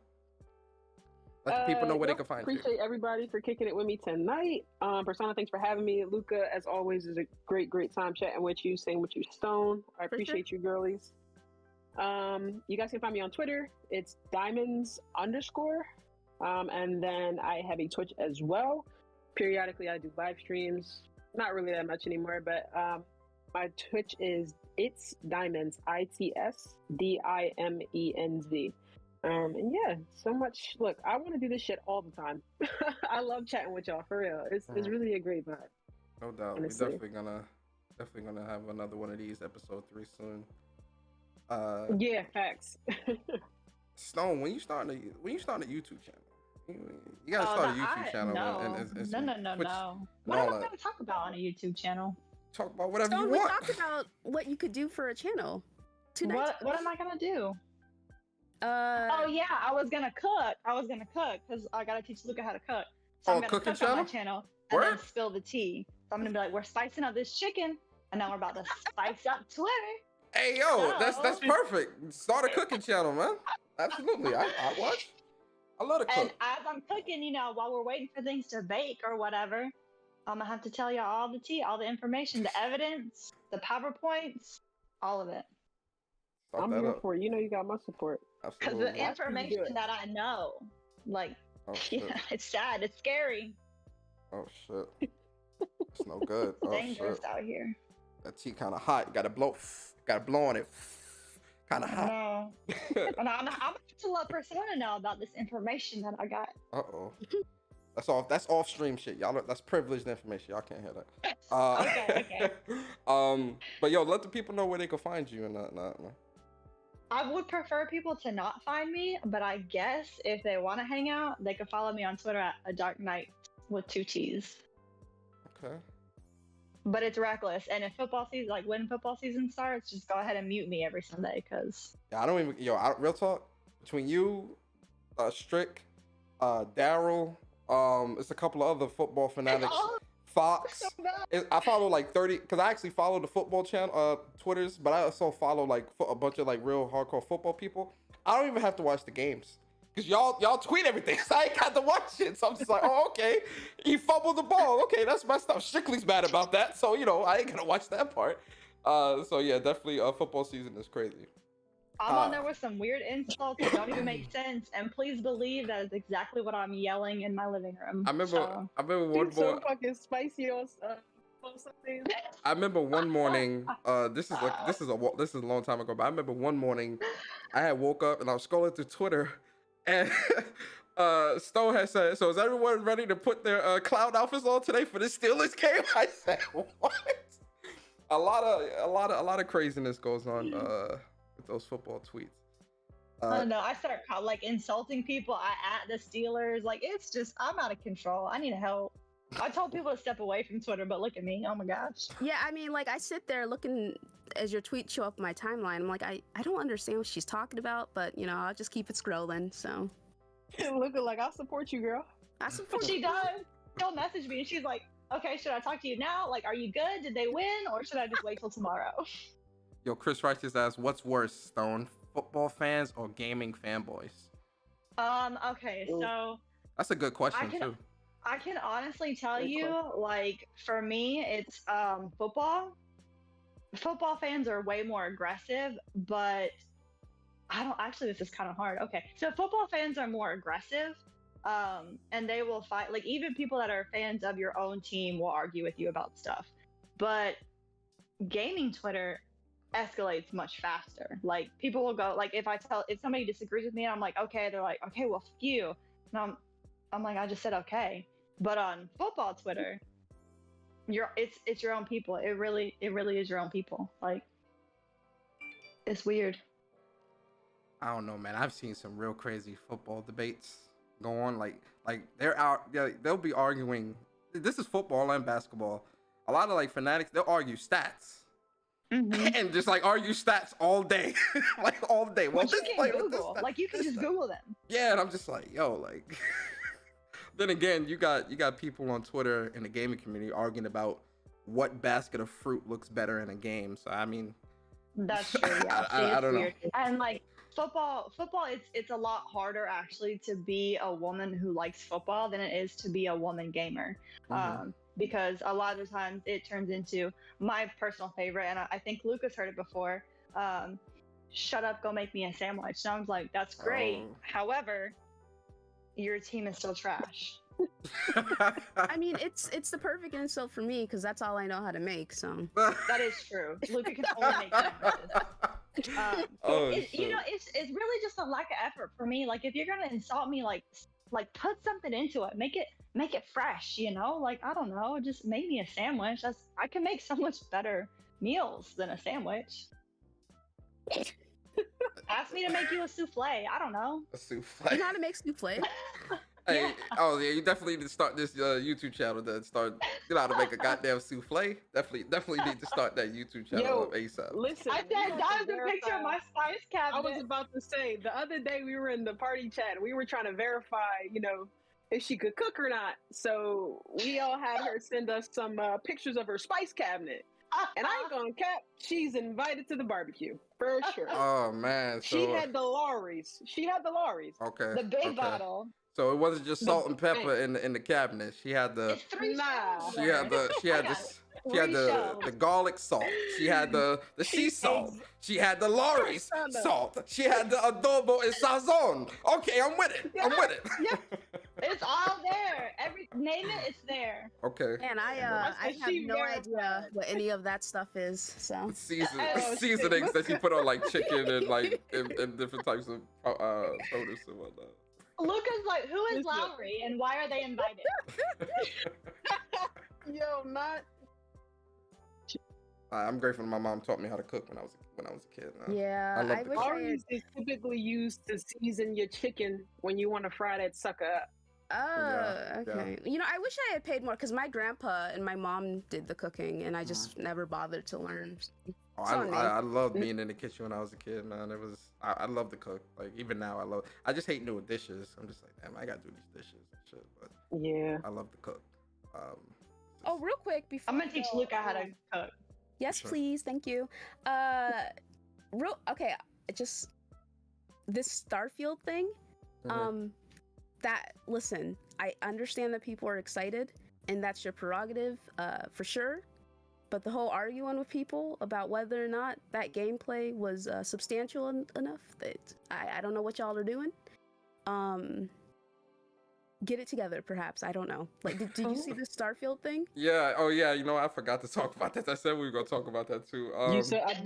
A: Let the people know where they can find you.
B: Appreciate everybody for kicking it with me tonight. Persona, thanks for having me. Luca, as always, is a great time chatting with you, same with you, Stone. I appreciate you, girlies. You guys can find me on Twitter. It's diamonds_. And then I have a Twitch as well. Periodically I do live streams. Not really that much anymore, but my Twitch is It's Diamonds, ITS DIMENZ. And yeah, so much. Look, I want to do this shit all the time. I love chatting with y'all for real. It's really a great vibe.
A: No doubt.
B: Honestly.
A: We're definitely gonna have another one of these episode 3 soon.
B: Yeah, facts.
A: Stone, when you starting a YouTube channel, you gotta start a YouTube channel.
C: No.
A: And
C: No. What am I gonna talk about on a YouTube channel?
A: Talk about whatever
D: So
A: you
D: we
A: want.
D: talked about what you could do for a channel.
C: What am I gonna do?
D: Oh
C: yeah, I was gonna cook because I gotta teach Luca how to cook. So I'm gonna
A: cooking
C: cook on my channel and then
A: Word?
C: spill the tea. So I'm gonna be like, we're spicing up this chicken, and now we're about to spice up Twitter.
A: Hey yo, that's
C: So-
A: perfect. Start a cooking channel, man. Absolutely, I watch. I love to cook.
C: And as I'm cooking, while we're waiting for things to bake or whatever, I'm gonna have to tell you all the tea, all the information, the evidence, the PowerPoints, all of it.
A: Start
B: I'm
A: that
B: here
A: up.
B: for it. You know you got my support.
C: Because
A: Absolutely.
C: the information that I know,
A: Oh shit.
C: it's sad, it's scary,
A: Oh shit. It's no good.
C: it's
A: Oh
C: dangerous
A: shit.
C: out here.
A: That tea kind of hot. You gotta blow on it. Kind of hot.
C: No, and I'm to let Persona know about this information that I got.
A: Uh-oh. That's off stream shit. Y'all, that's privileged information. Y'all can't hear that.
C: Okay.
A: But yo, let the people know where they can find you and that.
C: I would prefer people to not find me, but I guess if they want to hang out, they can follow me on Twitter at A Dark Knight with 2 T's.
A: Okay.
C: But it's reckless, and if football season, when football season starts, just go ahead and mute me every Sunday, cause
A: Yeah, I don't even. Real talk. Between you, Strick, Daryl, it's a couple of other football fanatics. Fox.
C: so bad.
A: I follow like 30 because I actually follow the football channel, Twitters, but I also follow like a bunch of like real hardcore football people. I don't even have to watch the games because y'all tweet everything, so I ain't got to watch it. So I'm just like, oh, okay, he fumbled the ball. Okay, that's messed up. Strictly's mad about that, so I ain't gonna watch that part. So yeah, definitely, football season is crazy.
C: I'm on there with some weird insults that don't even make sense, and please believe that is exactly what I'm yelling in my living room.
A: I remember one
B: She's so
A: more.
B: fucking spicy on something.
A: I remember one morning. This is a long time ago, but I remember one morning, I had woke up and I was scrolling through Twitter, and Stone had said, "So is everyone ready to put their cloud outfits on today for the Steelers game?" I said, "What?" A lot of craziness goes on with those football tweets.
C: I don't know. I start insulting people. I at the Steelers. It's just I'm out of control. I need help. I told people to step away from Twitter, but look at me. Oh my gosh.
D: Yeah, I mean, I sit there looking as your tweets show up on my timeline. I'm like, I don't understand what she's talking about, but I'll just keep it scrolling. So
B: Looking like I'll support you, girl.
D: I support
C: She does. She'll message me and she's like, "Okay, should I talk to you now? Are you good? Did they win, or should I just wait till tomorrow?"
A: Yo, Chris Righteous asks, "What's worse, Stone? Football fans or gaming fanboys?"
C: Okay, so
A: That's a good question too.
C: I can honestly tell
B: Good
C: you, for me, it's football. Football fans are way more aggressive, but this is kind of hard. Okay, so football fans are more aggressive, and they will fight. Even people that are fans of your own team will argue with you about stuff. But gaming Twitter escalates much faster. People will go, if somebody disagrees with me and I'm like, okay, they're like, okay, well, f you. And I'm like, I just said okay. But on football Twitter, it's your own people. It really is your own people. It's weird.
A: I don't know, man. I've seen some real crazy football debates go on. They're out. Yeah, they'll be arguing. This is football and basketball. A lot of fanatics. They'll argue stats.
C: Mm-hmm.
A: And just argue stats all day, all day. Well,
C: Which you can Google. You can just Google them.
A: Yeah, and I'm just Then again, you got people on Twitter in the gaming community arguing about what basket of fruit looks better in a game. So I mean,
C: that's true. Yeah,
A: I don't know.
C: And football, it's a lot harder actually to be a woman who likes football than it is to be a woman gamer.
A: Mm-hmm.
C: Because a lot of the times it turns into my personal favorite, and I think Lucas heard it before. Shut up, go make me a sandwich. And I was like, that's great.
A: Oh.
C: However, your team is still trash.
D: I mean, it's the perfect insult for me because that's all I know how to make. So
C: That is true. Luca can only make sandwiches.
A: Oh,
C: you
A: shit.
C: know, it's really just a lack of effort for me. Like, if you're gonna insult me, like put something into it, make it fresh. You know, like, I don't know, just make me a sandwich. I can make so much better meals than a sandwich. Ask me to make you a souffle. I don't know.
A: A souffle.
D: You know how to make souffle?
A: Hey,
C: Yeah.
A: oh yeah, you definitely need to start this YouTube channel. Then you know how to make a goddamn souffle. Definitely need to start that YouTube channel
B: Yo,
A: up ASAP.
B: Listen,
C: I
B: we
C: said,
B: have
C: that
B: to
C: is a picture of
B: verify-
C: my spice
B: I was
C: cabinet.
B: about to say, the other day we were in the party chat. We were trying to verify, you know, if she could cook or not. So we all had her send us some pictures of her spice cabinet. And I ain't gonna cap, she's invited to the barbecue for sure.
A: Oh man, so
B: She had the lorries.
A: okay,
C: The big
A: okay.
C: bottle.
A: So it wasn't just salt and pepper in the cabinet. She had the
C: It's 3
B: Nah.
C: shelves
A: she had
C: there.
A: the she had
C: I got
A: this she had
C: three
A: the
C: shelves.
A: garlic salt. She had the sea salt. She had the Lori's salt. She had the adobo and sazon. Okay, I'm with it. I'm with it.
B: Yeah.
C: It's all there. Name it, it's there.
A: Okay.
D: And I
B: said
D: have
B: she
D: no
B: verified.
D: idea what any of that stuff is. So
B: Oh,
A: Seasonings that you put on like chicken and like and different types of produce and whatnot.
C: Luca's like, who is
B: Listen.
C: Lowry and why are they invited?
B: Yo, not.
A: I'm grateful my mom taught me how to cook when I was a kid. Man.
D: yeah,
A: I love
D: I
A: the
D: wish I had.
B: Lorries is typically used to season your chicken when you want to fry that sucker up.
A: Yeah,
D: Okay. You know, I wish I had paid more because my grandpa and my mom did the cooking, and I just never bothered to learn.
A: Oh,
D: It's on me.
A: I loved being in the kitchen when I was a kid, man. It was I love to cook. Like even now, I just hate doing dishes. I'm just like, damn, I gotta do these dishes and shit. But
B: Yeah.
A: I love to cook.
D: Oh, real quick before
C: I'm gonna
D: we
C: teach
D: go,
C: Luca how to cook.
D: Yes,
A: Sure.
D: please. Thank you. Okay. Just this Starfield thing.
A: Mhm.
D: Listen, I understand that people are excited, and that's your prerogative, for sure. But the whole arguing with people about whether or not that gameplay was substantial enough, that I don't know what y'all are doing. Get it together, perhaps. I don't know. Like, did you see the Starfield thing?
A: Yeah. Oh yeah. You know, I forgot to talk about that. I said we were gonna talk about that too.
B: You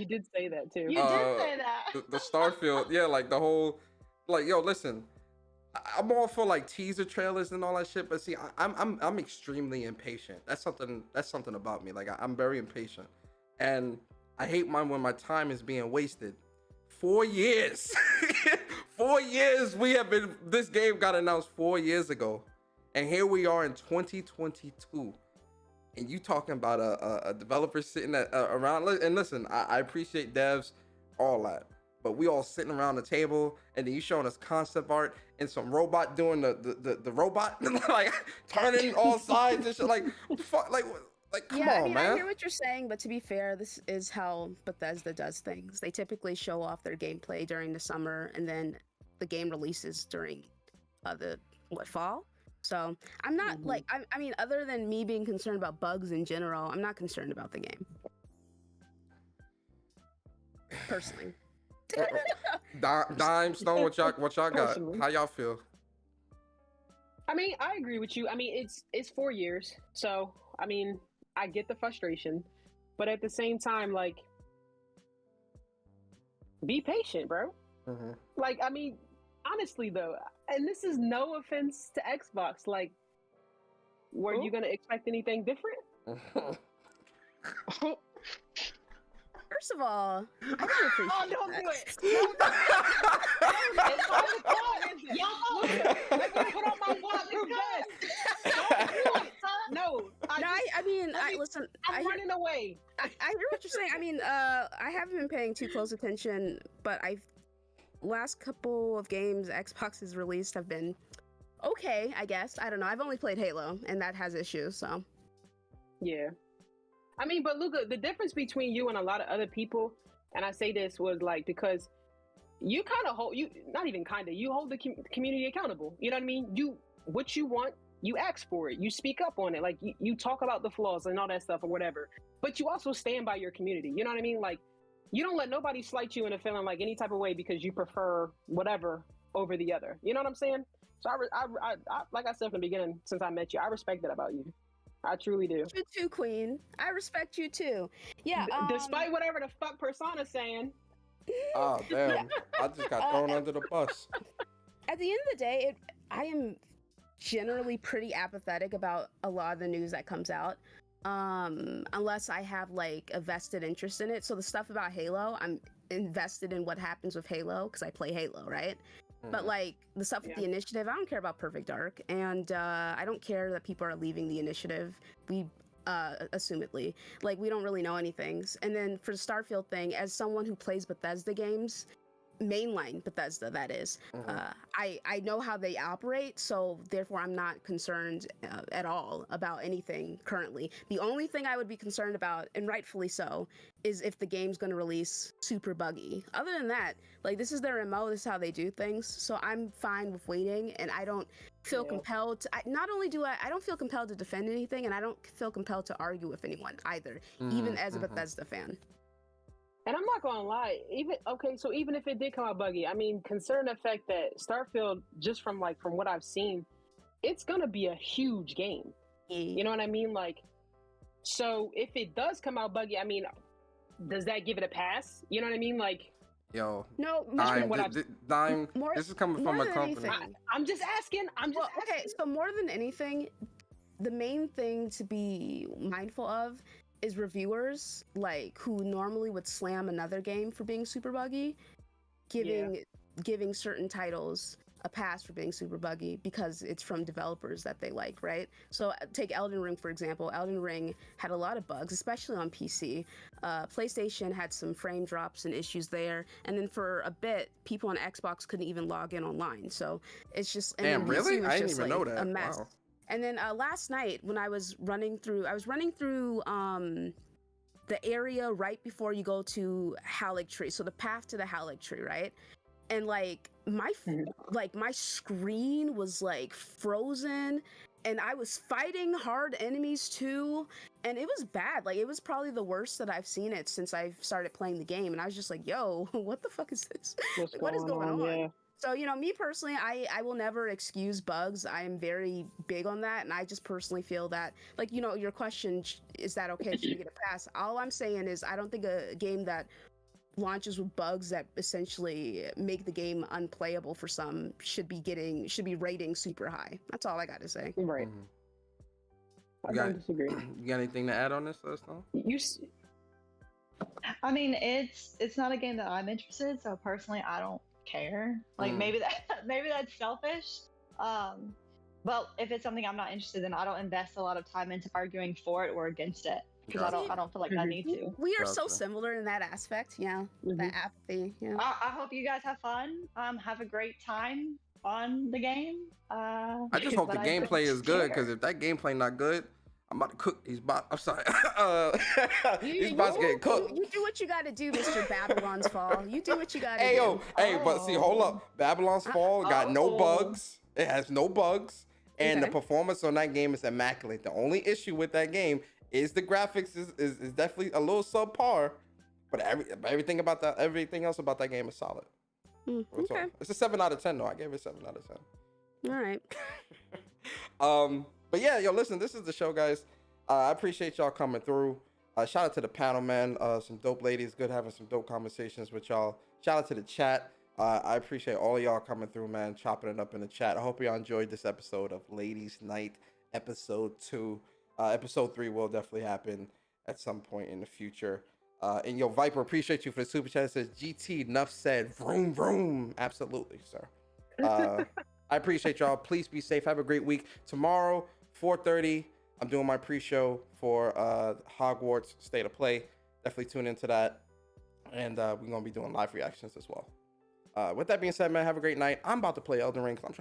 B: did say that too.
C: You did say that.
A: the Starfield. Yeah, like the whole, like, yo, listen. I'm all for like teaser trailers and all that shit, but see, I'm extremely impatient. That's something about me. Like I'm very impatient, and I hate when my time is being wasted. 4 years, 4 years this game got announced 4 years ago, and here we are in 2022, and you talking about a developer sitting around. And listen, I appreciate devs, all that. But we all sitting around the table, and then you showing us concept art and some robot doing the robot, like turning all sides and shit. Like, fuck, like come
D: Yeah,
A: on,
D: I mean,
A: man.
D: I hear what you're saying, but to be fair, this is how Bethesda does things. They typically show off their gameplay during the summer, and then the game releases during fall. So I'm not like I mean, other than me being concerned about bugs in general, I'm not concerned about the game personally.
A: Dime Stone, what y'all got?
B: Personally.
A: How y'all feel?
B: I mean, I agree with you. I mean, it's 4 years, so I mean, I get the frustration, but at the same time, like, be patient, bro.
A: Mm-hmm.
B: Like, I mean, honestly though, and this is no offense to Xbox, like, were you gonna expect anything different?
D: First of all, I don't appreciate
B: Oh, don't
D: that.
B: do it! Don't do it! It's on the clock.
C: Y'all,
B: Let me put on my bulletproof vest. Don't do it. No,
D: No, I mean, listen,
B: I'm running away.
D: I hear what you're saying. I mean, I haven't been paying too close attention, but last couple of games Xbox has released have been okay, I guess. I don't know. I've only played Halo, and that has issues, so.
B: Yeah. I mean, but Luca, the difference between you and a lot of other people, and I say this was like, because you kind of hold, you hold the community accountable. You know what I mean? What you want, you ask for it. You speak up on it. Like, you talk about the flaws and all that stuff or whatever, but you also stand by your community. You know what I mean? Like, you don't let nobody slight you into feeling like any type of way because you prefer whatever over the other. You know what I'm saying? So I like I said from the beginning, since I met you, I respect that about you. I truly do.
D: You too, Queen. I respect you too. Yeah.
B: Despite whatever the fuck Persana's saying.
A: Oh damn! I just got thrown under the bus.
D: At the end of the day, I am generally pretty apathetic about a lot of the news that comes out, unless I have like a vested interest in it. So the stuff about Halo, I'm invested in what happens with Halo because I play Halo, right? But like the stuff with the initiative, I don't care about Perfect Dark, and I don't care that people are leaving the initiative. We assumedly, like, we don't really know anything. And then for the Starfield thing, as someone who plays Bethesda games, mainline Bethesda, that is, I know how they operate, so therefore I'm not concerned at all about anything currently. The only thing I would be concerned about, and rightfully so, is if the game's going to release super buggy. Other than that, like, this is their MO, this is how they do things, so I'm fine with waiting, and I don't feel compelled to, not only do I don't feel compelled to defend anything, and I don't feel compelled to argue with anyone either, even as a Bethesda fan.
B: And I'm not gonna lie, so even if it did come out buggy, I mean, consider the fact that Starfield, just from what I've seen, it's gonna be a huge game. You know what I mean? Like, so if it does come out buggy, I mean, does that give it a pass? You know what I mean? Like,
A: yo,
D: no,
A: Dime, this is coming from a company.
B: I'm just asking.
D: Okay, so more than anything, the main thing to be mindful of is reviewers, like, who normally would slam another game for being super buggy, giving certain titles a pass for being super buggy because it's from developers that they like, right? So take Elden Ring, for example. Elden Ring had a lot of bugs, especially on PC. PlayStation had some frame drops and issues there, and then for a bit, people on Xbox couldn't even log in online. So it's just...
A: Damn, really? I didn't even know that.
D: A mess.
A: Wow.
D: And then last night, when I was running through the area right before you go to Haligtree, so the path to the Haligtree, right? And like my screen was like frozen, and I was fighting hard enemies too, and it was bad. Like, it was probably the worst that I've seen it since I've started playing the game, and I was just like, yo, what the fuck is this? What is going on? Yeah. So, you know, me personally, I will never excuse bugs. I am very big on that, and I just personally feel that, like, you know, your question, is that okay? Should we get a pass? All I'm saying is I don't think a game that launches with bugs that essentially make the game unplayable for some should be rating super high. That's all I got to say.
B: Right. I don't disagree.
A: You got anything to add on this, Stone?
C: I mean, it's not a game that I'm interested in, so personally I don't care. Like, maybe that's selfish, but if it's something I'm not interested in, I don't invest a lot of time into arguing for it or against it, because I don't feel like I need to.
D: We are so similar in that aspect. Yeah. That apathy. Yeah.
C: I hope you guys have fun. Have a great time on the game.
A: I just hope the gameplay is good, because if that gameplay not good, I'm about to cook these bots. I'm sorry. These bots getting cooked.
D: You do what you got to do, Mr. Babylon's Fall. You do what you got to do.
A: Hey, but see, hold up. Babylon's Fall got no bugs. It has no bugs. And the performance on that game is immaculate. The only issue with that game is the graphics is definitely a little subpar. But everything else about that game is solid.
D: Okay.
A: It's a 7 out of 10, though. I gave it a 7 out of 10.
D: All right.
A: But yeah, yo, listen, this is the show, guys. I appreciate y'all coming through. Shout out to the panel, man. Some dope ladies. Good having some dope conversations with y'all. Shout out to the chat. I appreciate all of y'all coming through, man, chopping it up in the chat. I hope y'all enjoyed this episode of Ladies Night, episode 2. Episode 3 will definitely happen at some point in the future. And yo, Viper, appreciate you for the super chat. It says, GT, enough said. Vroom, vroom. Absolutely, sir. I appreciate y'all. Please be safe. Have a great week. Tomorrow, 4:30, I'm doing my pre-show for Hogwarts State of Play. Definitely tune into that. And we're going to be doing live reactions as well. With that being said, man, have a great night. I'm about to play Elden Ring because I'm trying